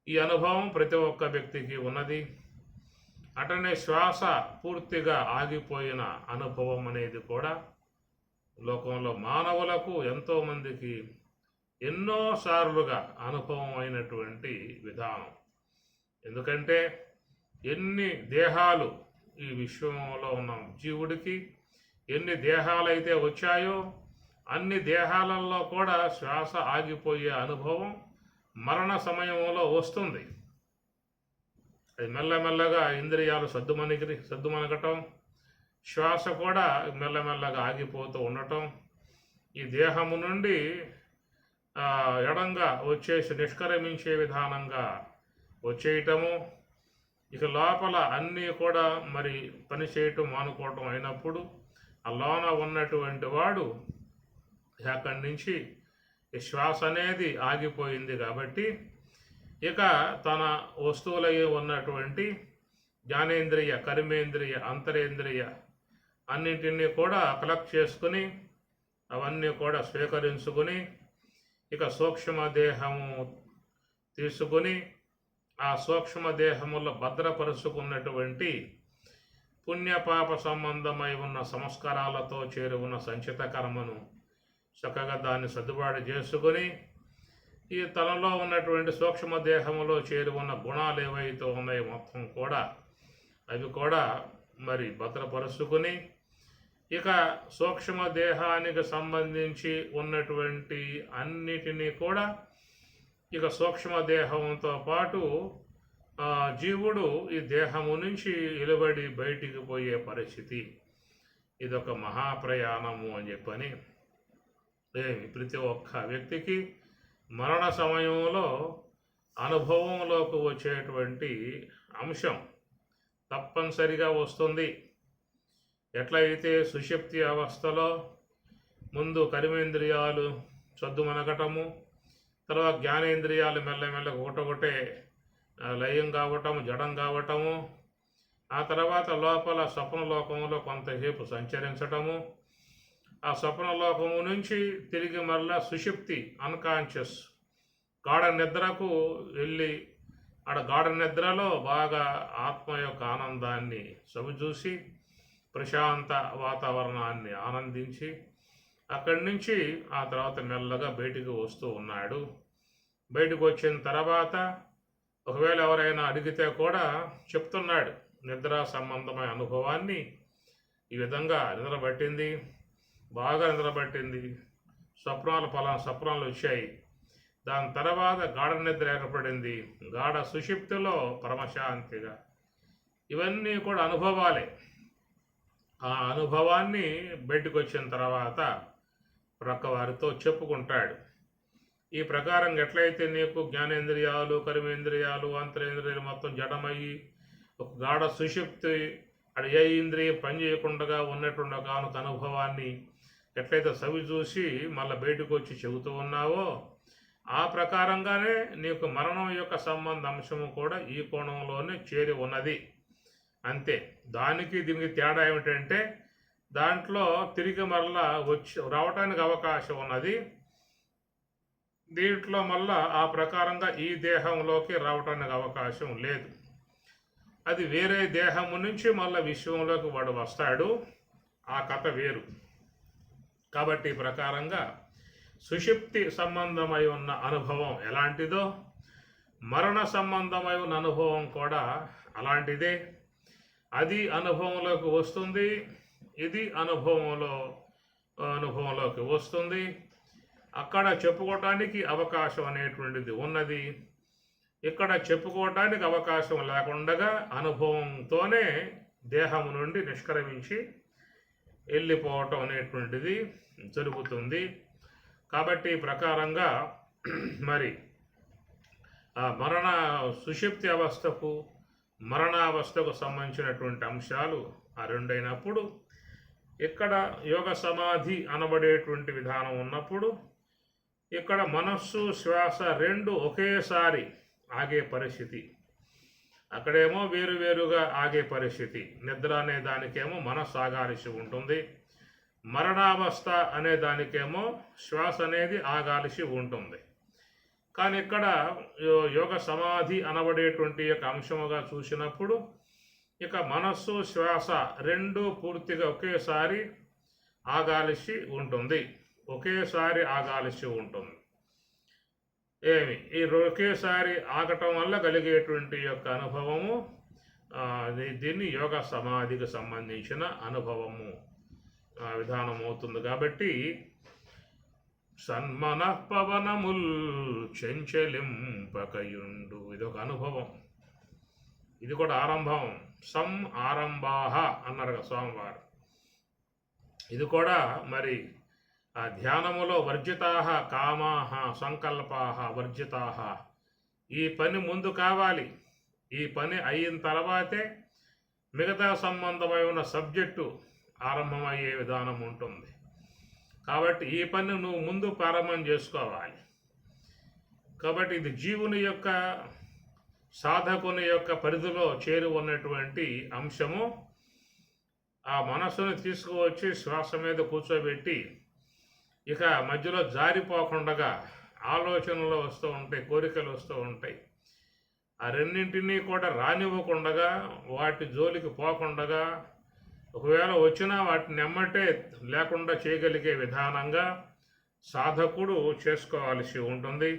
Speaker 1: ఈ అనుభవం ప్రతి ఒక్క వ్యక్తికి ఉన్నది. అటనే శ్వాస పూర్తిగా ఆగిపోయిన అనుభవం అనేది కూడా లోకంలో మానవులకు ఎంతోమందికి ఎన్నోసార్లుగా అనుభవం అయినటువంటి విధానం. ఎందుకంటే ఎన్ని దేహాలు ఈ విశ్వంలో ఉన్న జీవుడికి ఎన్ని దేహాలైతే వచ్చాయో అన్ని దేహాలలో కూడా శ్వాస ఆగిపోయే అనుభవం మరణ సమయంలో వస్తుంది. అది మెల్లమెల్లగా ఇంద్రియాలు సద్దుమణగటం, శ్వాస కూడా మెల్లమెల్లగా ఆగిపోతూ ఉండటం, ఈ దేహము నుండి ఎడంగా వచ్చేసి నిష్క్రమించే విధానంగా వచ్చేయటము, ఇక లోపల అన్నీ కూడా మరి పని చేయటం మానుకోవటం అయినప్పుడు ఆ లోన ఉన్నటువంటి వాడు అక్కడి నుంచి ఈ శ్వాస అనేది ఆగిపోయింది కాబట్టి ఇక తన వస్తువులై ఉన్నటువంటి జ్ఞానేంద్రియ, కర్మేంద్రియ, అంతరేంద్రియ అన్నింటినీ కూడా కలెక్ట్ చేసుకుని అవన్నీ కూడా స్వీకరించుకుని ఇక సూక్ష్మదేహము తీసుకుని ఆ సూక్ష్మదేహములో భద్రపరుచుకున్నటువంటి పుణ్యపాప సంబంధమై ఉన్న సంస్కారాలతో చేరి ఉన్న సంచిత కర్మను చక్కగా దాన్ని సర్దుబాటు చేసుకుని ఈ తనలో ఉన్నటువంటి సూక్ష్మదేహములో చేరి ఉన్న గుణాలు ఏవైతే ఉన్నాయో మొత్తం కూడా అవి కూడా మరి భద్రపరుచుకుని ఇక సూక్ష్మదేహానికి సంబంధించి ఉన్నటువంటి అన్నిటినీ కూడా ఇక సూక్ష్మదేహంతో పాటు జీవుడు ఈ దేహము నుంచి వెలువడి బయటికి పోయే పరిస్థితి. ఇదొక మహాప్రయాణము అని చెప్పని ప్రతి ఒక్క వ్యక్తికి మరణ సమయంలో అనుభవంలోకి వచ్చేటువంటి అంశం తప్పనిసరిగా వస్తుంది. ఎట్లయితే సుషుప్తి అవస్థలో ముందు కర్మేంద్రియాలు సద్దుమనగటము, తర్వాత జ్ఞానేంద్రియాలు మెల్లమెల్ల ఒకటొకటే లయం కావటము, జడం కావటము, ఆ తర్వాత లోపల స్వప్నలోకంలో కొంతసేపు సంచరించటము, ఆ స్వప్నలోకము నుంచి తిరిగి మళ్ళా సుషుప్తి అన్కాన్షియస్ గాఢ నిద్రకు వెళ్ళి గాఢ నిద్రలో బాగా ఆత్మ యొక్క ఆనందాన్ని చవిచూసి ప్రశాంత వాతావరణాన్ని ఆనందించి అక్కడి నుంచి ఆ తర్వాత మెల్లగా బయటికి వస్తూ ఉన్నాడు. బయటకు వచ్చిన తర్వాత ఒకవేళ ఎవరైనా అడిగితే కూడా చెప్తున్నాడు నిద్ర సంబంధమైన అనుభవాన్ని. ఈ విధంగా నిద్రపట్టింది, బాగా నిద్రపట్టింది, స్వప్నాలు వచ్చాయి. దాని తర్వాత గాఢ నిద్ర ఏర్పడింది, గాఢ సుషుప్తిలో పరమశాంతిగా. ఇవన్నీ కూడా అనుభవాలే. ఆ అనుభవాన్ని బయటకు వచ్చిన తర్వాత ప్రక్కవారితో చెప్పుకుంటాడు. ఈ ప్రకారం ఎట్లయితే నీకు జ్ఞానేంద్రియాలు, కర్మేంద్రియాలు, అంతరేంద్రియాలు మొత్తం జడమయ్యి ఒక గాఢ సుషుప్తి ఏ ఇంద్రియం పనిచేయకుండా ఉన్నటువంటి ఒక అనుభవాన్ని ఎట్లయితే సవి చూసి మళ్ళీ బయటకు వచ్చి చెబుతూ ఉన్నావో ఆ ప్రకారంగానే నీకు మరణం యొక్క సంబంధ అంశము కూడా ఈ కోణంలోనే చేరి ఉన్నది. అంతే. దానికి దీనికి తేడా ఏమిటంటే దాంట్లో తిరిగి మళ్ళా రావటానికి అవకాశం ఉన్నది, దీంట్లో మళ్ళా ఆ ప్రకారంగా ఈ దేహంలోకి రావటానికి అవకాశం లేదు. అది వేరే దేహము నుంచి మళ్ళీ విశ్వంలోకి వాడు వస్తాడు, ఆ కథ వేరు. కాబట్టి ఈ ప్రకారంగా సుషుప్తి సంబంధమై ఉన్న అనుభవం ఎలాంటిదో మరణ సంబంధమై ఉన్న అనుభవం కూడా అలాంటిదే. అది అనుభవంలోకి వస్తుంది, ఇది అనుభవంలోకి వస్తుంది. అక్కడ చెప్పుకోవటానికి అవకాశం అనేటువంటిది ఉన్నది, ఇక్కడ చెప్పుకోవటానికి అవకాశం లేకుండా అనుభవంతోనే దేహం నుండి నిష్క్రమించి వెళ్ళిపోవటం అనేటువంటిది జరుగుతుంది. కాబట్టి ప్రకారంగా మరి ఆ సుషుప్తి అవస్థకు మరణావస్థకు సంబంధించినటువంటి అంశాలు ఆ రెండైనప్పుడు ఇక్కడ యోగ సమాధి అనబడేటువంటి విధానం ఉన్నప్పుడు ఇక్కడ మనస్సు శ్వాస రెండు ఒకేసారి ఆగే పరిస్థితి. అక్కడేమో వేరువేరుగా ఆగే పరిస్థితి. నిద్ర అనే దానికేమో మనస్సు ఆగాల్సి ఉంటుంది, మరణావస్థ అనే దానికేమో శ్వాస అనేది ఆగాల్సి ఉంటుంది. కానీ ఇక్కడ యోగ సమాధి అనబడేటువంటి యొక్క అంశముగా చూసినప్పుడు ఇక మనస్సు శ్వాస రెండు పూర్తిగా ఒకేసారి ఆగాల్సి ఉంటుంది, ఒకేసారి ఆగాల్సి ఉంటుంది. ఈ ఒకేసారి ఆగటం వల్ల కలిగేటువంటి యొక్క అనుభవము దీన్ని యోగ సమాధికి సంబంధించిన అనుభవము విధానం అవుతుంది. కాబట్టి సన్మనఃపవనముల్ చెంచలింపకయుండు ఇదొక అనుభవం. ఇది కూడా ఆరంభం. ఆరంభాహ అన్నారు కదా స్వామివారు. ఇది కూడా మరి ఆ ధ్యానములో వర్జితాహ కామాహ సంకల్పాహ వర్జితాహ. ఈ పని ముందు కావాలి. ఈ పని అయిన తర్వాతే మిగతా సంబంధమై ఉన్న సబ్జెక్టు ఆరంభమయ్యే విధానం ఉంటుంది. కాబట్టి ఈ పని నువ్వు ముందు ప్రారంభం చేసుకోవాలి. కాబట్టి ఇది జీవుని యొక్క సాధకుని యొక్క పరిధిలో చేరి ఉన్నటువంటి అంశము. ఆ మనస్సును తీసుకువచ్చి శ్వాస మీద కూర్చోబెట్టి ఇక మధ్యలో జారిపోకుండా ఆలోచనలు వస్తూ ఉంటాయి, కోరికలు వస్తూ ఉంటాయి. ఆ రెండింటినీ కూడా రానివ్వకుండా, వాటి జోలికి పోకుండా, ఒకవేళ వచ్చినా వాటిని ఎమ్మటే లేకుండా చేయగలిగే విధానంగా సాధకుడు చేసుకోవాల్సి ఉంటుంది.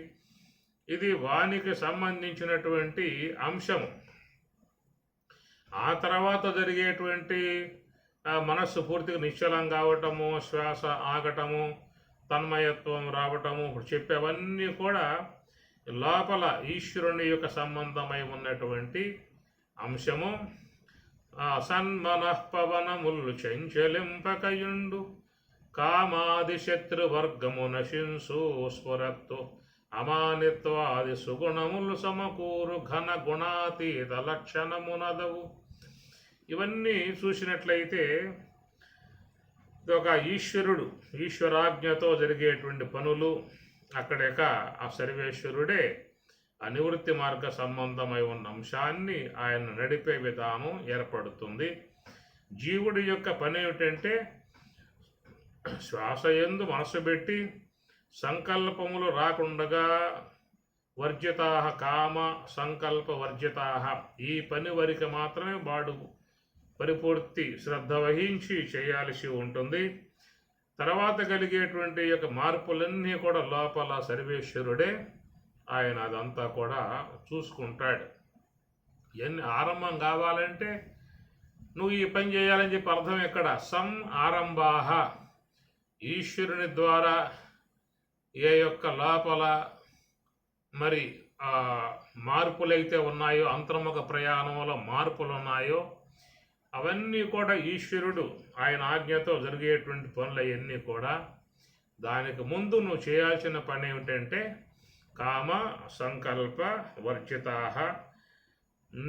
Speaker 1: ఇది వానికి సంబంధించినటువంటి అంశము. ఆ తర్వాత జరిగేటువంటి మనస్సు పూర్తిగా నిశ్చలం కావటము, శ్వాస ఆగటము, తన్మయత్వం రావటము, ఇప్పుడు చెప్పేవన్నీ కూడా లోపల ఈశ్వరుని యొక్క సంబంధమై ఉన్నటువంటి అంశము. సన్మనఃపవనములు చంచలింపకయుండు కామాది శత్రువర్గము నశింసు స్ఫురత్తు అమానిత్వాది సుగుణములు సమకూరు ఘన గుణాతీత లక్షణమునదవు. ఇవన్నీ చూసినట్లయితే ఒక ఈశ్వరాజ్ఞతో జరిగేటువంటి పనులు, అక్కడేక ఆ సర్వేశ్వరుడే ఆ నివృత్తి మార్గ సంబంధమై ఉన్న అంశాన్ని ఆయన నడిపే విధానం ఏర్పడుతుంది. జీవుడి యొక్క పని ఏమిటంటే శ్వాస యందు మనసు పెట్టి సంకల్పములు రాకుండగా వర్జితా కామ సంకల్ప వర్జితా, ఈ పని వరకు మాత్రమే వాడు పరిపూర్తి శ్రద్ధ వహించి చేయాల్సి ఉంటుంది. తర్వాత కలిగేటువంటి యొక్క మార్పులన్నీ కూడా లోపల సర్వేశ్వరుడే, ఆయన అదంతా కూడా చూసుకుంటాడు. ఎన్ని ఆరంభం కావాలంటే నువ్వు ఈ పని చేయాలని చెప్పి అర్థం ఎక్కడ? ఆరంభాహ, ఈశ్వరుని ద్వారా ఏ యొక్క లోపల మరి మార్పులైతే ఉన్నాయో, అంతర్ముఖ ప్రయాణంలో మార్పులు ఉన్నాయో అవన్నీ కూడా ఈశ్వరుడు ఆయన ఆజ్ఞతో జరిగేటువంటి పనులన్నీ కూడా. దానికి ముందు నువ్వు చేయాల్సిన పని ఏమిటంటే కామ సంకల్ప వర్జితా,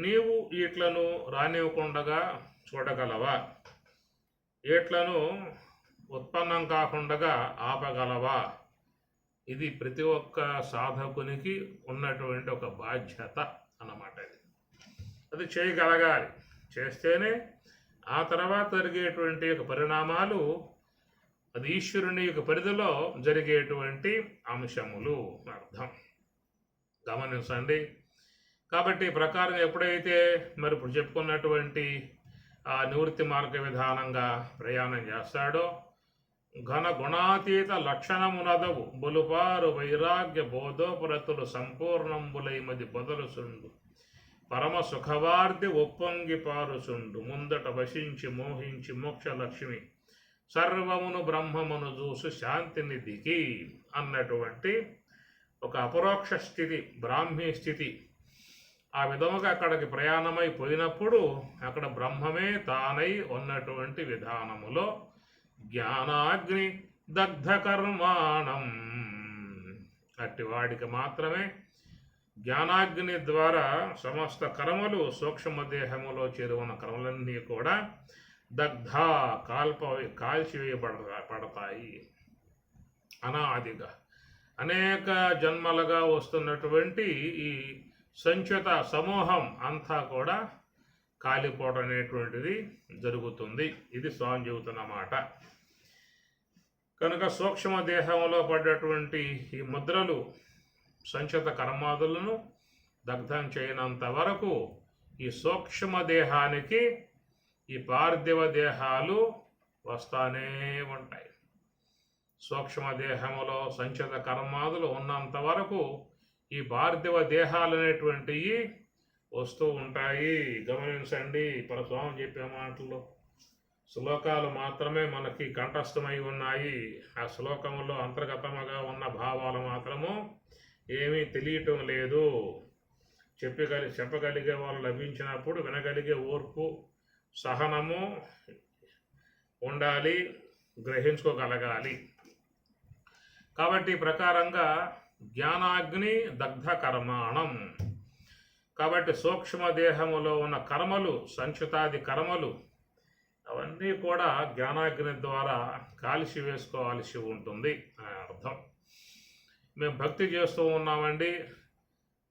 Speaker 1: నీవు వీట్లను రానివ్వకుండా చూడగలవా? వీట్లను ఉత్పన్నం కాకుండా ఆపగలవా? ఇది ప్రతి ఒక్క సాధకునికి ఉన్నటువంటి ఒక బాధ్యత అన్నమాట. అది చేయగలగాలి. చేస్తేనే ఆ తర్వాత జరిగేటువంటి యొక్క పరిణామాలు అది ఈశ్వరుని యొక్క పరిధిలో జరిగేటువంటి అంశములు అర్థం. గమనించండి. కాబట్టి ఈ ప్రకారం ఎప్పుడైతే మరి ఇప్పుడు చెప్పుకున్నటువంటి ఆ నివృత్తి మార్గ విధానంగా ప్రయాణం చేస్తాడో ఘన గుణాతీత లక్షణమునదవు బొలుపారు వైరాగ్య బోధోపరతులు సంపూర్ణంబులైమది బొదలుసుండు పరమ సుఖవార్ది ఒప్పొంగి పారుచుండు ముందట వశించి మోహించి మోక్షలక్ష్మి సర్వమును బ్రహ్మమును చూసి శాంతినిధికి అన్నటువంటి ఒక అపరోక్ష స్థితి, బ్రాహ్మీ స్థితి. ఆ విధముగా అక్కడికి ప్రయాణమైపోయినప్పుడు అక్కడ బ్రహ్మమే తానై ఉన్నటువంటి విధానములో జ్ఞానాగ్ని దగ్ధ కర్మాణం, అట్టి వాడికి మాత్రమే జ్ఞానాగ్ని ద్వారా సమస్త కర్మలు సూక్ష్మదేహములో చేరువన్న కర్మలన్నీ కూడా దగ్ధ కాల్చివేయబడతాయి. అనాదిగా అనేక జన్మలుగా వస్తున్నటువంటి ఈ సంచిత సమూహం అంతా కూడా కాలిపోవడం అనేటువంటిది జరుగుతుంది. ఇది స్వామి చెబుతున్న మాట. కనుక సూక్ష్మ దేహంలో పడ్డటువంటి ఈ ముద్రలు సంచిత కర్మాదులను దగ్ధం చేయనంత వరకు ఈ సూక్ష్మ దేహానికి ఈ పార్థివ దేహాలు వస్తానే ఉంటాయి. సూక్ష్మ దేహములో సంచిత కర్మాదులు ఉన్నంత వరకు ఈ పార్థివ దేహాలు అనేటువంటివి వస్తూ ఉంటాయి. గమనించండి. పరస్వామి చెప్పే మాటల్లో శ్లోకాలు మాత్రమే మనకి కంఠస్థమై ఉన్నాయి. ఆ శ్లోకంలో అంతర్గతముగా ఉన్న భావాలు మాత్రము ఏమీ తెలియటం లేదు. చెప్పగలిగే వాళ్ళు లభించినప్పుడు వినగలిగే ఓర్పు సహనము ఉండాలి, గ్రహించుకోగలగాలి. కాబట్టి ప్రకారంగా జ్ఞానాగ్ని దగ్ధ కర్మాణం. కాబట్టి సూక్ష్మ దేహములో ఉన్న కర్మలు, సంచితాది కర్మలు అవన్నీ కూడా జ్ఞానాగ్ని ద్వారా కాల్చి వేసుకోవాల్సి ఉంటుంది అని అర్థం. మేము భక్తి చేస్తూ ఉన్నామండి,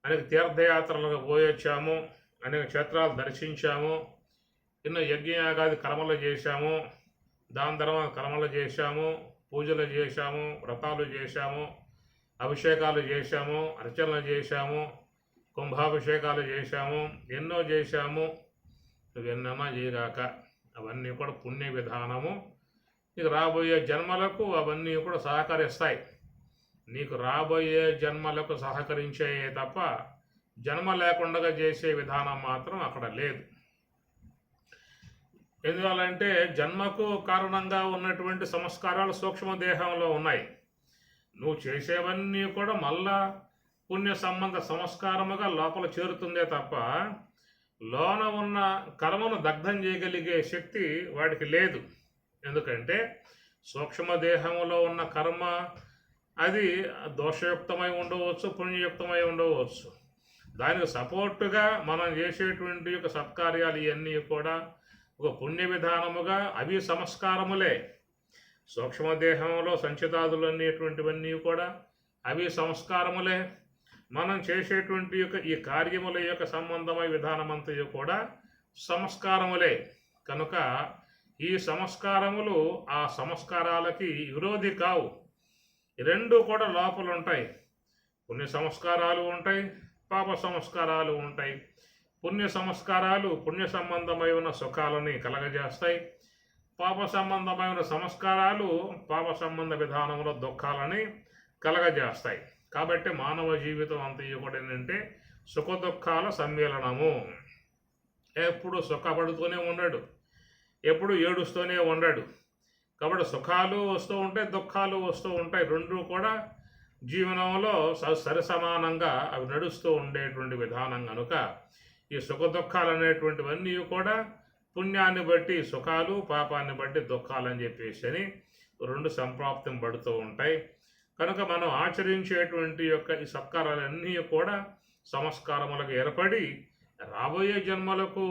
Speaker 1: అనేక తీర్థయాత్రలకు పోయొచ్చాము, అనేక క్షేత్రాలు దర్శించాము, ఎన్నో యజ్ఞయాగాది కర్మలు చేశాము, దాని తర్వాత కర్మలు చేశాము, పూజలు చేశాము, వ్రతాలు చేశాము, అభిషేకాలు చేశాము, అర్చనలు చేశాము, కుంభాభిషేకాలు చేశాము, ఎన్నో చేశాము. నువ్వెన్నమా చేయగాక అవన్నీ కూడా పుణ్య విధానము. నీకు రాబోయే జన్మలకు అవన్నీ కూడా సహకరిస్తాయి. నీకు రాబోయే జన్మలకు సహకరించేయే తప్ప జన్మ లేకుండా చేసే విధానం మాత్రం అక్కడ లేదు. ఎందువల్లంటే జన్మకు కారణంగా ఉన్నటువంటి సంస్కారాలు సూక్ష్మదేహంలో ఉన్నాయి. నువ్వు చేసేవన్నీ కూడా మళ్ళా పుణ్య సంబంధ సంస్కారముగా లోపల చేరుతుందే తప్ప లోన ఉన్న కర్మను దగ్ధం చేయగలిగే శక్తి వాడికి లేదు. ఎందుకంటే సూక్ష్మదేహంలో ఉన్న కర్మ అది దోషయుక్తమై ఉండవచ్చు, పుణ్యయుక్తమై ఉండవచ్చు. దానికి సపోర్టుగా మనం చేసేటువంటి యొక్క సత్కార్యాలు ఇవన్నీ కూడా ఒక పుణ్య విధానముగా అవి సంస్కారములే. సూక్ష్మదేహంలో సంచితాదులు అనేటువంటివన్నీ కూడా అవి సంస్కారములే. మనం చేసేటువంటి యొక్క ఈ కార్యముల యొక్క సంబంధమై విధానమంతయు కూడా సంస్కారములే. కనుక ఈ సంస్కారములు ఆ సంస్కారాలకి విరోధి కావు. రెండు కూడా లోపల ఉంటాయి. పుణ్య సంస్కారాలు ఉంటాయి, పాప సంస్కారాలు ఉంటాయి. పుణ్య సంస్కారాలు పుణ్య సంబంధమైన సుఖాలని కలగజేస్తాయి. పాప సంబంధమైన సంస్కారాలు పాప సంబంధ విధానంలో దుఃఖాలని కలగజేస్తాయి. కాబట్టి మానవ జీవితం అంతయు కూడా ఏంటంటే సుఖ దుఃఖాల సమ్మేళనము. ఎప్పుడు సుఖపడుతూనే ఉండడు, ఎప్పుడు ఏడుస్తూనే ఉండడు. కాబట్టి సుఖాలు వస్తూ ఉంటాయి, దుఃఖాలు వస్తూ ఉంటాయి. రెండు కూడా జీవనంలో సరిసమానంగా అవి నడుస్తూ ఉండేటువంటి విధానం కనుక ఈ సుఖ దుఃఖాలు అనేటువంటివన్నీ కూడా పుణ్యాన్ని బట్టి సుఖాలు, పాపాన్ని బట్టి దుఃఖాలు అని చెప్పేసి అని రెండు సంప్రాప్తింపడుతూ ఉంటాయి. కనుక మనం ఆచరించేటువంటి యొక్క ఈ సత్కారాలన్నీ కూడా సంస్కారములకు ఏర్పడి రాబోయే జన్మలకు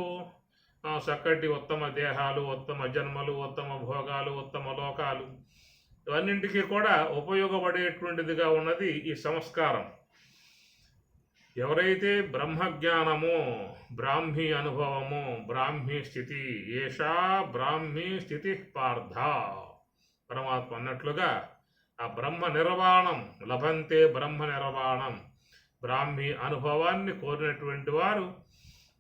Speaker 1: చక్కటి ఉత్తమ దేహాలు, ఉత్తమ జన్మలు, ఉత్తమ భోగాలు, ఉత్తమ లోకాలు ఇవన్నింటికీ కూడా ఉపయోగపడేటువంటిదిగా ఉన్నది ఈ సంస్కారం. ఎవరైతే బ్రహ్మజ్ఞానము, బ్రాహ్మీ అనుభవము, బ్రాహ్మీ స్థితి, ఏషా బ్రాహ్మీ స్థితి పార్థ పరమాత్మ అన్నట్లుగా ఆ బ్రహ్మ నిర్వాణం లభంతే, బ్రహ్మ నిర్వాణం బ్రాహ్మీ అనుభవాన్ని కోరినటువంటి వారు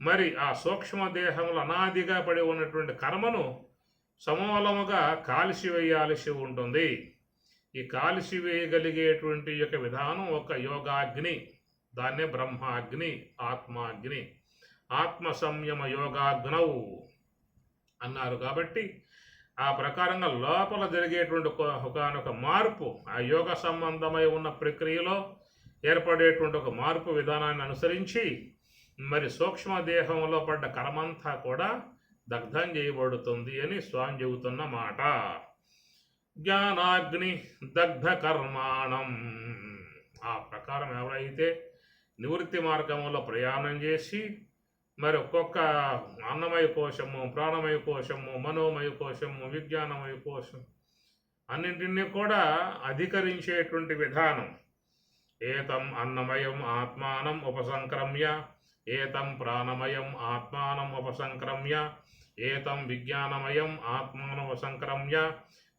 Speaker 1: మరి ఆ సూక్ష్మదేహంలో అనాదిగా పడి ఉన్నటువంటి కర్మను సమూలముగా కాల్చివేయాల్సి ఉంటుంది. ఈ కాల్చివేయగలిగేటువంటి యొక్క విధానం ఒక యోగాగ్ని, దాన్నే బ్రహ్మాగ్ని, ఆత్మాగ్ని, ఆత్మ సంయమ యోగాగ్నౌ అన్నారు. కాబట్టి ఆ ప్రకారంగా లోపల జరిగేటువంటి ఒకనొక మార్పు, ఆ యోగ సంబంధమై ఉన్న ప్రక్రియలో ఏర్పడేటువంటి ఒక మార్పు విధానాన్ని అనుసరించి మరి సూక్ష్మదేహంలో పడ్డ కర్మంతా కూడా దగ్ధం చేయబడుతుంది అని స్వామి చెబుతున్న మాట. జ్ఞానాగ్ని దగ్ధ కర్మాణం. ఆ ప్రకారం ఎవరైతే నివృత్తి మార్గంలో ప్రయాణం చేసి మరి ఒక్కొక్క అన్నమయ కోశము, ప్రాణమయ కోశము, మనోమయ కోశము, విజ్ఞానమయ కోశం అన్నింటినీ కూడా అధికరించేటువంటి విధానం. ఏతం అన్నమయం ఆత్మానం ఉపసంక్రమ్య, ఏతం ప్రాణమయం ఆత్మానం ఉపసంక్రమ్య, ఏతం విజ్ఞానమయం ఆత్మానం ఉపసంక్రమ్య,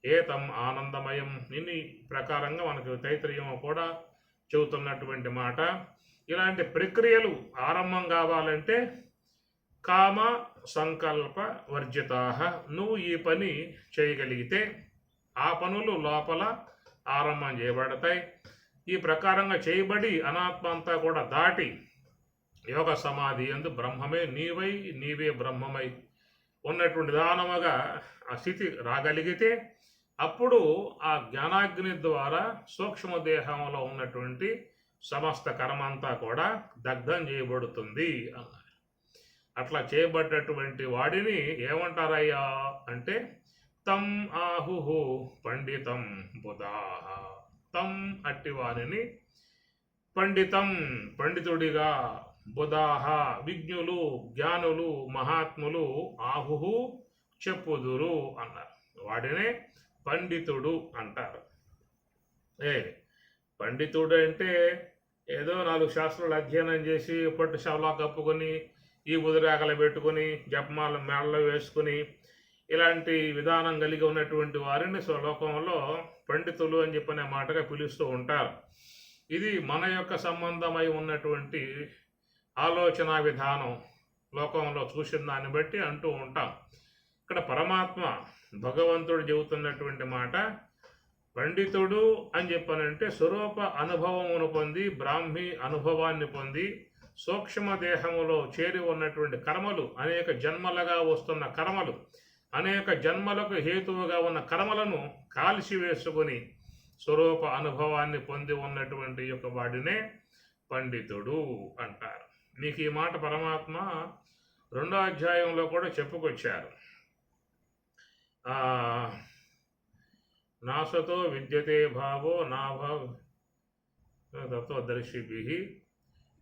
Speaker 1: ఏతం ఆనందమయం. ఇన్ని ప్రకారంగా మనకు తైత్రీయం కూడా చెబుతున్నటువంటి మాట. ఇలాంటి ప్రక్రియలు ఆరంభం కావాలంటే కామ సంకల్ప వర్జితాః. నువ్వు ఈ పని చేయగలిగితే ఆ పనులు లోపల ఆరంభం చేయబడతాయి. ఈ ప్రకారంగా చేయబడి అనాత్మ అంతా కూడా దాటి యోగ సమాధి యందు బ్రహ్మమే నీవై, నీవే బ్రహ్మమై ఉన్నటువంటి విధానముగా ఆ స్థితి రాగలిగితే అప్పుడు ఆ జ్ఞానాగ్ని ద్వారా సూక్ష్మదేహంలో ఉన్నటువంటి సమస్త కర్మంతా కూడా దగ్ధం చేయబడుతుంది అన్నారు. అట్లా చేయబడ్డటువంటి వాడిని ఏమంటారయ్యా అంటే తం ఆహుహు పండితం బుధాః. తం అట్టి వారిని పండితం పండితుడిగా, బుధాః విజ్ఞులు, జ్ఞానులు, మహాత్ములు, ఆహుహు చెప్పుదురు అన్నారు. వాడినే పండితుడు అంటారు. ఏ పండితుడు అంటే ఏదో 4 శాస్త్రాలు అధ్యయనం చేసి పట్టు షవలా కప్పుకొని ఈ ఉదిరాకలు పెట్టుకొని జపమాల మేడలో వేసుకుని ఇలాంటి విధానం కలిగి ఉన్నటువంటి వారిని లోకంలో పండితులు అని చెప్పనే మాటగా పిలుస్తూ ఉంటారు. ఇది మన యొక్క సంబంధమై ఉన్నటువంటి ఆలోచన విధానం లోకంలో చూసిన దాన్ని బట్టి అంటూ ఉంటాం. ఇక్కడ పరమాత్మ భగవంతుడు చెబుతున్నటువంటి మాట పండితుడు అని చెప్పనంటే స్వరూప అనుభవమును పొంది బ్రాహ్మీ అనుభవాన్ని పొంది సూక్ష్మ దేహములో చేరి ఉన్నటువంటి కర్మలు అనేక జన్మలుగా వస్తున్న కర్మలు అనేక జన్మలకు హేతువుగా ఉన్న కర్మలను కాల్చివేసుకొని స్వరూప అనుభవాన్ని పొంది ఉన్నటువంటి యొక్క వాడినే పండితుడు అంటారు. మీకు ఈ మాట పరమాత్మ 2వ అధ్యాయంలో కూడా చెప్పుకొచ్చారు. నాసతో విద్యతే భావో నాభావ తత్వదర్శిభిః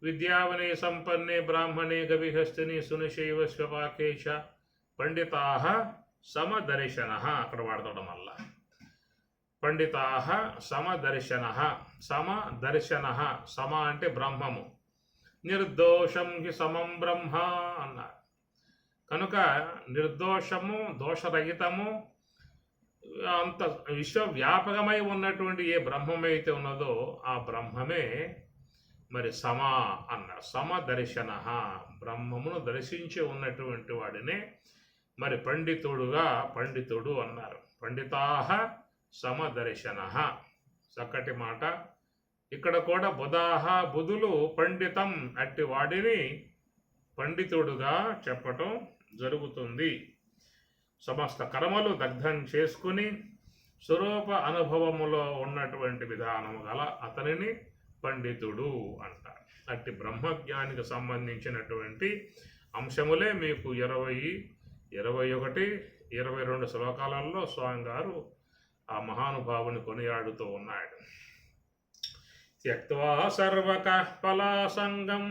Speaker 1: విద్యావనే సంపన్నే బ్రాహ్మణే గవిహస్తిని సునిశైవ స్వపాకే చ పండితాః సమదర్శనః. అక్కడ వాడతాడు మళ్ళా పండితాః సమదర్శనః. సమదర్శనః సమ అంటే బ్రహ్మము, నిర్దోషం హి సమం బ్రహ్మ అన్నారు. కనుక నిర్దోషము దోషరహితము అంత విశ్వవ్యాపకమై ఉన్నటువంటి ఏ బ్రహ్మమైతే ఉన్నదో ఆ బ్రహ్మమే మరి సమ అన్నారు. సమదర్శన బ్రహ్మమును దర్శించి ఉన్నటువంటి వాడినే మరి పండితుడు అన్నారు. పండితాః సమదర్శన చక్కటి మాట. ఇక్కడ కూడా బుధాహ బుధులు పండితం అట్టి వాడిని పండితుడుగా చెప్పటం జరుగుతుంది. సమస్త కర్మలు దగ్ధం చేసుకుని స్వరూప అనుభవములో ఉన్నటువంటి విధానము గల అతనిని పండితుడు అంటారు. అట్టి బ్రహ్మజ్ఞానికి సంబంధించినటువంటి అంశములే మీకు 20, 21, 22 శ్లోకాలలో స్వామి గారు ఆ మహానుభావుని కొనియాడుతూ ఉన్నాడు. త్యక్త్వా సర్వక ఫలాసంగం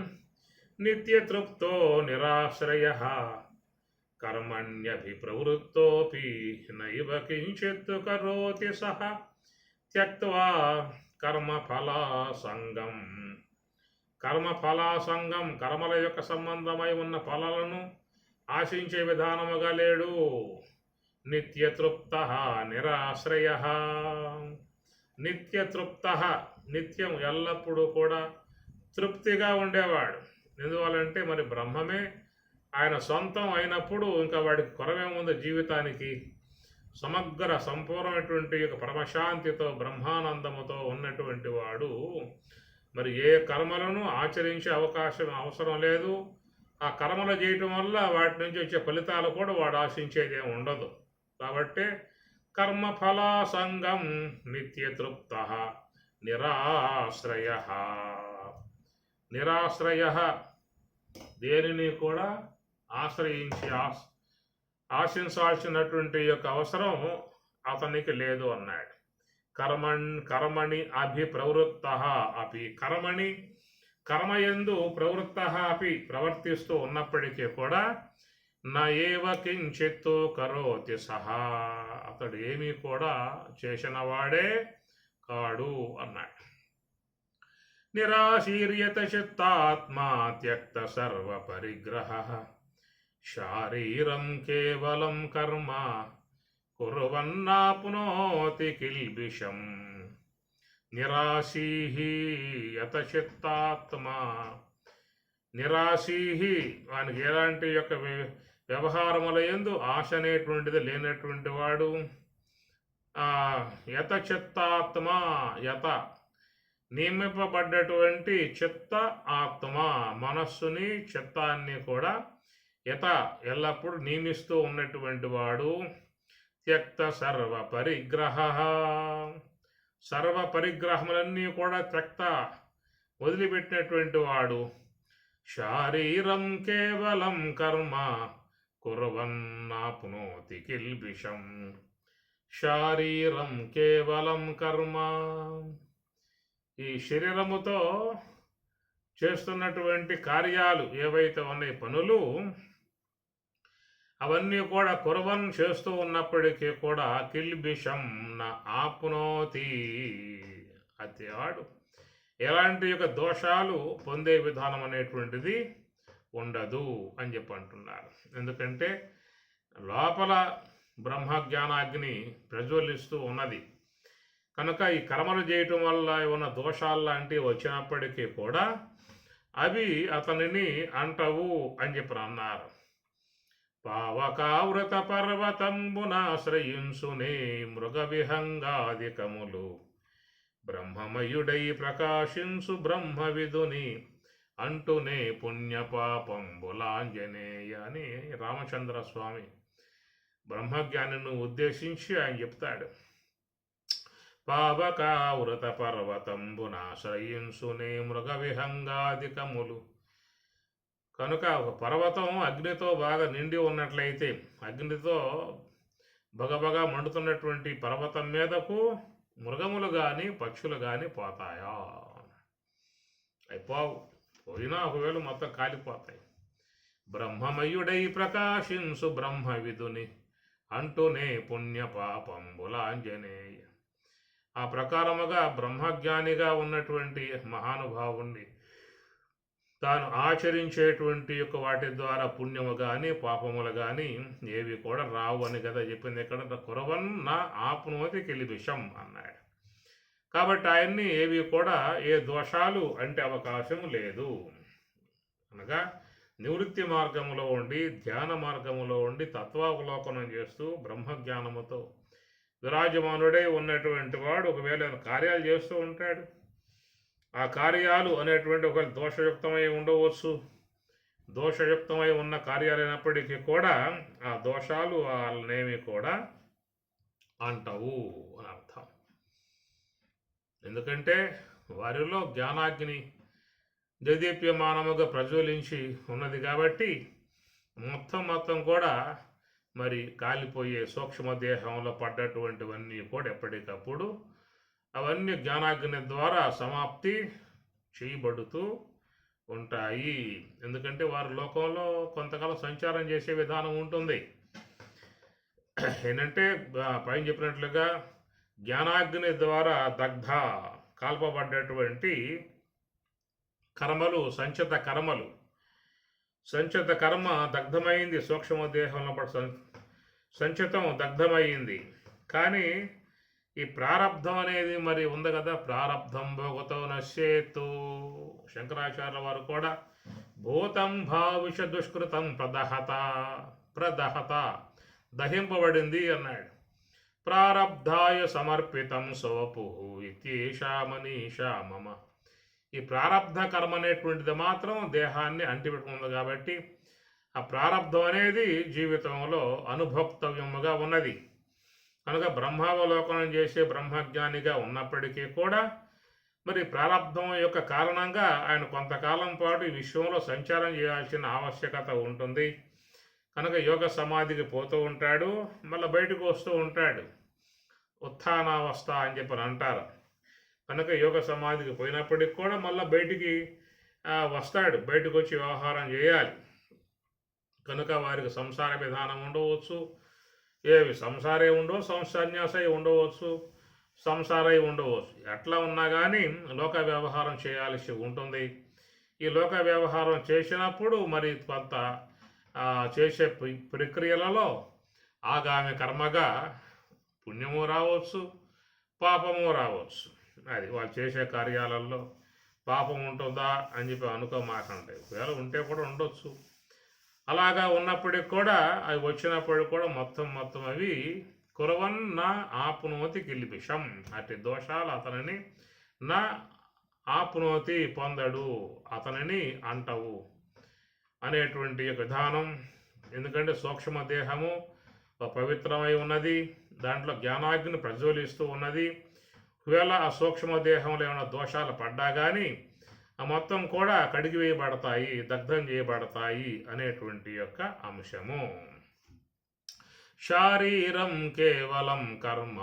Speaker 1: నిత్యతృప్తో నిరాశ్రయః కర్మణ్యభిప్రవృత్తోపి నైవ కించిత్ కరోతి సహ త్యక్త్వా కర్మఫలాసంగం. కర్మఫలాసంగం కర్మల యొక్క సంబంధమై ఉన్న ఫలాలను ఆశించే విధానముగా లేడు. నిత్యతృప్త నిరాశ్రయ. నిత్యతృప్త నిత్యం ఎల్లప్పుడూ కూడా తృప్తిగా ఉండేవాడు. ఎందువల్లంటే మరి బ్రహ్మమే ఆయన సొంతం అయినప్పుడు ఇంకా వాడికి కొరవేముంది జీవితానికి. సమగ్ర సంపూర్ణమైనటువంటి యొక్క పరమశాంతితో బ్రహ్మానందముతో ఉన్నటువంటి వాడు మరి ఏ కర్మలను ఆచరించే అవసరం లేదు. ఆ కర్మలు చేయటం వల్ల వాటి నుంచి వచ్చే ఫలితాలు కూడా వాడు ఆశించేది ఏమి ఉండదు. కాబట్టి కర్మఫలాసంగం నిత్యతృప్త నిరాశ్రయ. నిరాశ్రయ దేనిని కూడా ఆశించాల్సినటువంటి యొక్క అవసరం అతనికి లేదు అన్నాడు. కర్మణి అభిప్రవృత్త అపి కర్మయందు ప్రవృత్త అపి ప్రవర్తిస్తూ ఉన్నప్పటికీ కూడా నా ఏవ కించిత్తు కరోతి సహా అతడు ఏమీ కూడా చేసిన వాడే కాడు అన్నాడు. నిరాశీర్యత చిత్తాత్మా త్యక్త సర్వ పరిగ్రహ శారీరం కేవలం కర్మ కుర్వన్నాప్నోతి కిల్బిషం. నిరాశీహి యత చిత్తాత్మా. నిరాశీహి వానికి ఎలాంటి యొక్క వ్యవహారముల యందు ఆశ అనేటువంటిది లేనటువంటి వాడు. యత చిత్తాత్మ యత నియమింపబడ్డటువంటి చిత్త ఆత్మ మనస్సుని చిత్తాన్ని కూడా యత ఎల్లప్పుడూ నియమిస్తూ ఉన్నటువంటి వాడు. త్యక్త సర్వ పరిగ్రహ సర్వ పరిగ్రహములన్నీ కూడా త్యక్త వదిలిపెట్టినటువంటి వాడు. శారీరం కేవలం కర్మ కుర్వన్నాప్నోతి కిల్బిషం. శారీరం కేవలం కర్మ ఈ శరీరముతో చేస్తున్నటువంటి కార్యాలు ఏవైతే ఉన్నాయి పనులు అవన్నీ కూడా కురవన్ చేస్తూ ఉన్నప్పటికీ కూడా కిల్బిషం నా ఆప్నోతి, అతివాడు ఎలాంటి యొక్క దోషాలు పొందే విధానం అనేటువంటిది ఉండదు అని చెప్పి అంటున్నారు. ఎందుకంటే లోపల బ్రహ్మజ్ఞానాగ్ని ప్రజ్వలిస్తూ ఉన్నది కనుక ఈ కర్మలు చేయటం వల్ల ఏమన్నా దోషాలు లాంటివి వచ్చినప్పటికీ కూడా అవి అతనిని అంటవు అని చెప్పి అన్నారు. పావకావృత పర్వతంబునాశ్రయించునే మృగ విహంగాదికములు బ్రహ్మమయుడై ప్రకాశించు బ్రహ్మవిదుని అంటూనే పుణ్యపాపంబులాంజనేయ అని రామచంద్ర స్వామి బ్రహ్మజ్ఞానిని ఉద్దేశించి ఆయన చెప్తాడు. పావకావృత పర్వతంబునాశ్రయించునే మృగ విహంగాదికములు. కనుక ఒక పర్వతం అగ్నితో బాగా నిండి ఉన్నట్లయితే అగ్నితో బగబగా మండుతున్నటువంటి పర్వతం మీదకు మృగములు కానీ పక్షులు కానీ పోతాయా? అయిపోవు. పోయినా ఒకవేళ మొత్తం కాలిపోతాయి. బ్రహ్మమయుడై ప్రకాశించు బ్రహ్మవిదుని అంటూనే పుణ్యపాపంబులాంజనేయ. ఆ ప్రకారముగా బ్రహ్మజ్ఞానిగా ఉన్నటువంటి మహానుభావుణ్ణి తాను ఆచరించేటువంటి యొక్క వాటి ద్వారా పుణ్యము కానీ పాపములు కానీ ఏవి కూడా రావు అని కదా చెప్పింది. ఇక్కడ కురవన్ నా ఆప్నోతి కిలిబిషం అన్నాడు. కాబట్టి ఆయన్ని ఏవి కూడా ఏ దోషాలు అంటే అవకాశం లేదు. అనగా నివృత్తి మార్గములో ఉండి ధ్యాన మార్గములో ఉండి తత్వావలోకనం చేస్తూ బ్రహ్మజ్ఞానముతో విరాజమానుడై ఉన్నటువంటి వాడు ఒకవేళ కార్యాలు చేస్తూ ఉంటాడు. ఆ కార్యాలు అనేటువంటి ఒక దోషయుక్తమై ఉండవచ్చు. దోషయుక్తమై ఉన్న కార్యాలైనప్పటికీ కూడా ఆ దోషాలు వాళ్ళనేమి కూడా అంటవు అని అర్థం. ఎందుకంటే వారిలో జ్ఞానాగ్ని జదీప్యమానముగా ప్రజ్వలించి ఉన్నది కాబట్టి మొత్తం కూడా మరి కాలిపోయే సూక్ష్మదేహంలో పడ్డటువంటివన్నీ కూడా ఎప్పటికప్పుడు అవన్నీ జ్ఞానాగ్ని ద్వారా సమాప్తి చేయబడుతూ ఉంటాయి. ఎందుకంటే వారి లోకంలో కొంతకాలం సంచారం చేసే విధానం ఉంటుంది. ఏంటంటే పైన చెప్పినట్లుగా జ్ఞానాగ్ని ద్వారా దగ్ధ కాల్పబడ్డటువంటి కర్మలు సంచిత కర్మ దగ్ధమైంది. సూక్ష్మదేహంలో సంచితం దగ్ధమైంది. కానీ ఈ ప్రారబ్ధం అనేది మరి ఉంది కదా, ప్రారబ్ధం భోగతో నశ్యేతు. శంకరాచార్యుల వారు కూడా భూతం భావిష దుష్కృతం ప్రదహత దహింపబడింది అన్నాడు. ప్రారబ్ధాయ సమర్పితం సోపు ఇత్యేషా మనీషా మమ. ఈ ప్రారబ్ధ కర్మ అనేటువంటిది మాత్రం దేహాన్ని అంటిపెట్టుకుంది కాబట్టి ఆ ప్రారబ్ధం అనేది జీవితంలో అనుభోక్తవ్యముగా ఉన్నది. కనుక బ్రహ్మావలోకనం చేసే బ్రహ్మజ్ఞానిగా ఉన్నప్పటికీ కూడా మరి ప్రారబ్ధం యొక్క కారణంగా ఆయన కొంతకాలం పాటు ఈ విశ్వంలో సంచారం చేయాల్సిన ఆవశ్యకత ఉంటుంది. కనుక యోగ సమాధికి పోతూ ఉంటాడు, మళ్ళీ బయటకు వస్తూ ఉంటాడు. ఉత్థానావస్థ అని చెప్పని అంటారు. కనుక యోగ సమాధికి పోయినప్పటికి కూడా మళ్ళీ బయటికి వస్తాడు, బయటకు వచ్చి వ్యవహారం చేయాలి. కనుక వారికి సంసార విధానం ఉండవచ్చు, ఏవి సంసారే ఉండవు, సన్యాసై ఉండవచ్చు, సంసారై ఉండవచ్చు. ఎట్లా ఉన్నా కానీ లోక వ్యవహారం చేయాల్సి ఉంటుంది. ఈ లోక వ్యవహారం చేసినప్పుడు మరి కొంత చేసే ప్రక్రియలలో ఆగామి కర్మగా పుణ్యము రావచ్చు, పాపము రావచ్చు. అది వాళ్ళు చేసే కార్యాలలో పాపం ఉంటుందా అని చెప్పి అనుకోమాకండి. ఒకవేళ ఉంటే కూడా ఉండొచ్చు. అలాగా ఉన్నప్పటికి కూడా అవి వచ్చినప్పటికి కూడా మొత్తం అవి కురవన్ నా ఆపునోతి కిలిపిషం. అట్టి దోషాలు అతనిని నా ఆపునోతి పొందడు, అతనిని అంటవు అనేటువంటి విధానం. ఎందుకంటే సూక్ష్మదేహము పవిత్రమై ఉన్నది, దాంట్లో జ్ఞానాగ్ని ప్రజ్వలిస్తూ ఉన్నది. ఒకవేళ ఆ సూక్ష్మదేహంలో ఏమైనా దోషాలు పడ్డా కానీ ఆ మొత్తం కూడా కడిగివేయబడతాయి, దగ్ధం చేయబడతాయి అనేటువంటి యొక్క అంశము. శారీరం కేవలం కర్మ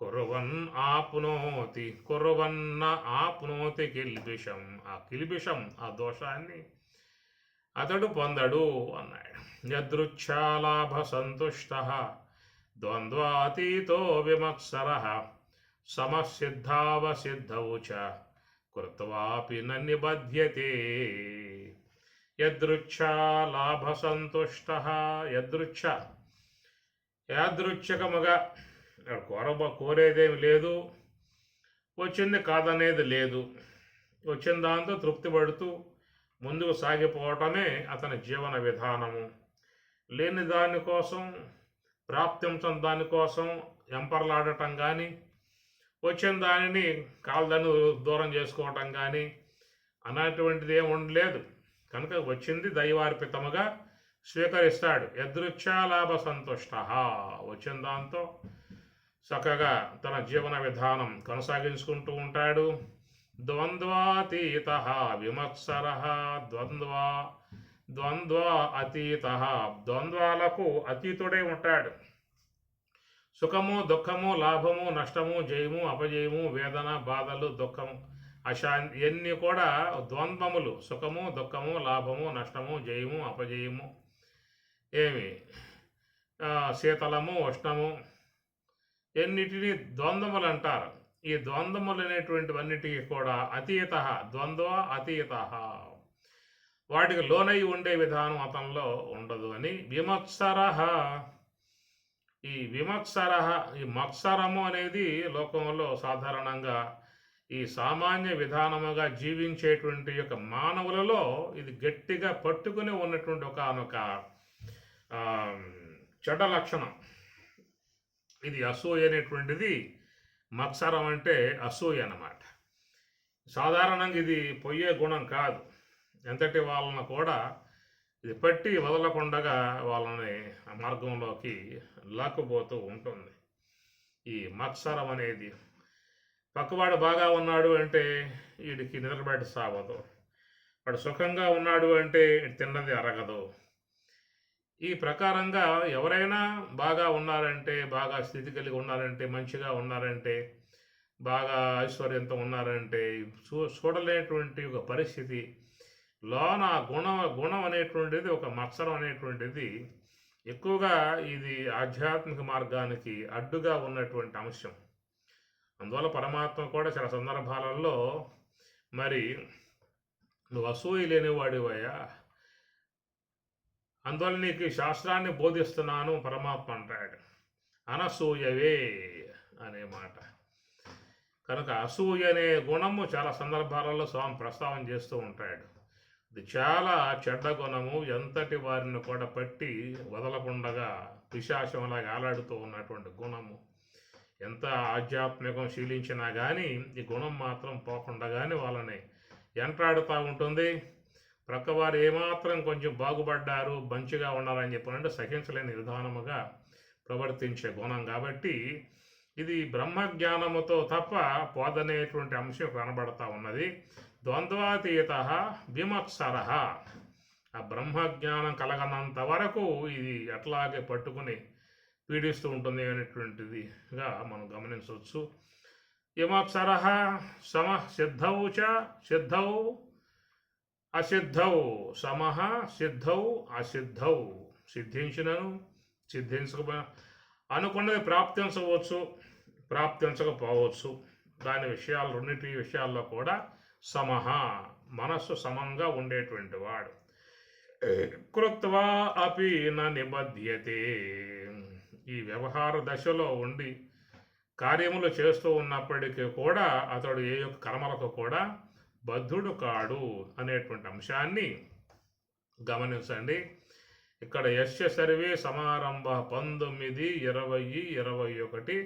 Speaker 1: కుర్వన్ ఆప్నోతి కిల్బిషం. ఆ కిల్బిషం ఆ దోషాన్ని అతడు పొందడు అన్నాడు. యదృచ్ఛాలాభ సంతుష్ట ద్వంద్వాతీతో విమత్సర సమసిద్ధావసిద్ధౌ చ కృత్వాపి న నిబధ్యతే. యదృచ్ఛా లాభ సంతుష్ట, యదృచ్ఛ యాదృచ్ఛికముగా కోరేదేమి లేదు, వచ్చింది కాదనేది లేదు, వచ్చిన దాంతో తృప్తి పడుతూ ముందుకు సాగిపోవటమే అతని జీవన విధానము. లేని దానికోసం, ప్రాప్తించని దానికోసం ఎంపర్లాడటం కానీ, వచ్చిన దానిని కాళ్ళను దూరం చేసుకోవటం కానీ అనేటువంటిది ఏమి ఉండలేదు. కనుక వచ్చింది దైవార్పితముగా స్వీకరిస్తాడు. యదృచ్ఛాలాభ సంతుష్ట, వచ్చిన దాంతో చక్కగా తన జీవన విధానం కొనసాగించుకుంటూ ఉంటాడు. ద్వంద్వాతీత విమత్సర, ద్వంద్వ అతీత, ద్వంద్వాలకు అతీతుడై ఉంటాడు. సుఖము, దుఃఖము, లాభము, నష్టము, జయము, అపజయము, వేదన, బాధలు, దుఃఖము, అశాంతి, ఇవన్నీ కూడా ద్వంద్వములు. సుఖము, దుఃఖము, లాభము, నష్టము, జయము, అపజయము, శీతలము, ఉష్ణము, ఎన్నిటినీ ద్వంద్వములు అంటారు. ఈ ద్వంద్వములు అనేటువంటివన్నిటికీ కూడా అతీత, ద్వంద్వ అతీత, వాటికి లోనై ఉండే విధానం అతనిలో ఉండదు అని. విమత్సర, ఈ విమత్సర, ఈ మత్సరము అనేది లోకంలో సాధారణంగా ఈ సామాన్య విధానముగా జీవించేటువంటి యొక్క మానవులలో ఇది గట్టిగా పట్టుకుని ఉన్నటువంటి ఒకనొక చెడ్డ లక్షణం. ఇది అసూయ అనేటువంటిది, మత్సరం అంటే అసూయ అన్నమాట. సాధారణంగా ఇది పొయ్యే గుణం కాదు. ఎంతటి వాళ్ళను కూడా ఇది పట్టి వదలకుండగా వాళ్ళని ఆ మార్గంలోకి లాక్కుపోతూ ఉంటుంది. ఈ మత్సరం అనేది, పక్కవాడు బాగా ఉన్నాడు అంటే వీడికి నిద్రబెట్టి సాగదు, వాడు సుఖంగా ఉన్నాడు అంటే తిన్నది అరగదు. ఈ ప్రకారంగా ఎవరైనా బాగా ఉన్నారంటే, బాగా స్థితి కలిగి ఉన్నారంటే, మంచిగా ఉన్నారంటే, బాగా ఐశ్వర్యంతో ఉన్నారంటే చూడలేనటువంటి ఒక పరిస్థితి లోన గుణం అనేటువంటిది, ఒక మత్సరం అనేటువంటిది ఎక్కువగా ఇది ఆధ్యాత్మిక మార్గానికి అడ్డుగా ఉన్నటువంటి అంశం. అందువల్ల పరమాత్మ కూడా చాలా సందర్భాలలో మరి నువ్వు అసూయ లేనివాడివయ్యా, అందువల్ల నీకు శాస్త్రాన్ని బోధిస్తున్నాను పరమాత్మ అంటాడు. అనసూయవే అనే మాట. కనుక అసూయ అనే గుణము చాలా సందర్భాలలో స్వామి ప్రస్తావన చేస్తూ ఉంటాడు. ఇది చాలా చెడ్డ గుణము, ఎంతటి వారిని కూడా పట్టి వదలకుండగా పిశాచంలాగా ఆలాడుతూ ఉన్నటువంటి గుణము. ఎంత ఆధ్యాత్మికం శీలించినా కానీ ఈ గుణం మాత్రం పోకుండా కానీ వాళ్ళని ఎంటాడుతూ ఉంటుంది. ప్రక్కవారు ఏమాత్రం కొంచెం బాగుపడ్డారు, మంచిగా ఉన్నారని చెప్పాలంటే సహించలేని విధానముగా ప్రవర్తించే గుణం. కాబట్టి ఇది బ్రహ్మజ్ఞానముతో తప్ప పోదనేటువంటి అంశం కనబడతా ఉన్నది. ద్వంద్వాతీత విమత్సర, ఆ బ్రహ్మజ్ఞానం కలగనంత వరకు ఇది ఎట్లాగే పట్టుకుని పీడిస్తూ ఉంటుంది అనేటువంటిదిగా మనం గమనించవచ్చు. విమత్సర సమ సిద్ధౌ చ, సిద్ధౌ అసిద్ధౌ, సమహ సిద్ధౌ అసిద్ధౌ, సిద్ధించినను సిద్ధించకపోయినా అనుకున్నది ప్రాప్తించవచ్చు, ప్రాప్తించకపోవచ్చు. దాని విషయాలు, రెండింటి విషయాల్లో కూడా సమహ, మనస్సు సమంగా ఉండేటువంటి వాడు. కృత్వా అపి న నిబధ్యతే, ఈ వ్యవహార దశలో ఉండి కార్యములు చేస్తూ ఉన్నప్పటికీ కూడా అతడు ఏ యొక్క కర్మలకు కూడా బద్ధుడు కాడు అనేటువంటి అంశాన్ని గమనించండి. ఇక్కడ యస్య సర్వే సమారంభ 19, 20, 21,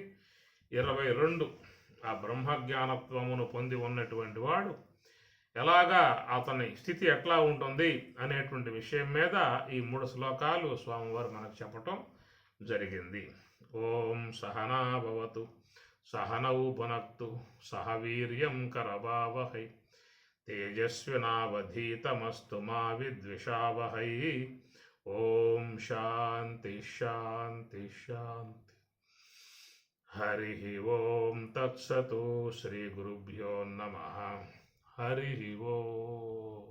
Speaker 1: 22 ఆ బ్రహ్మజ్ఞానత్వమును పొంది ఉన్నటువంటి వాడు ఎలాగా అతని స్థితి ఎట్లా ఉంటుంది అనేటువంటి విషయం మీద ఈ 3 శ్లోకాలు స్వామివారు మనకు చెప్పటం జరిగింది. ఓం సహనా భవతు, సహనౌ భునక్తు, సహ వీర్యం కరవావహై, తేజస్వినావధీతమస్తు మా విద్విషావహై. ఓం శాంతి శాంతి శాంతి. హరి ఓం తత్సతు. శ్రీ గురుభ్యో నమః. హరి ఓం.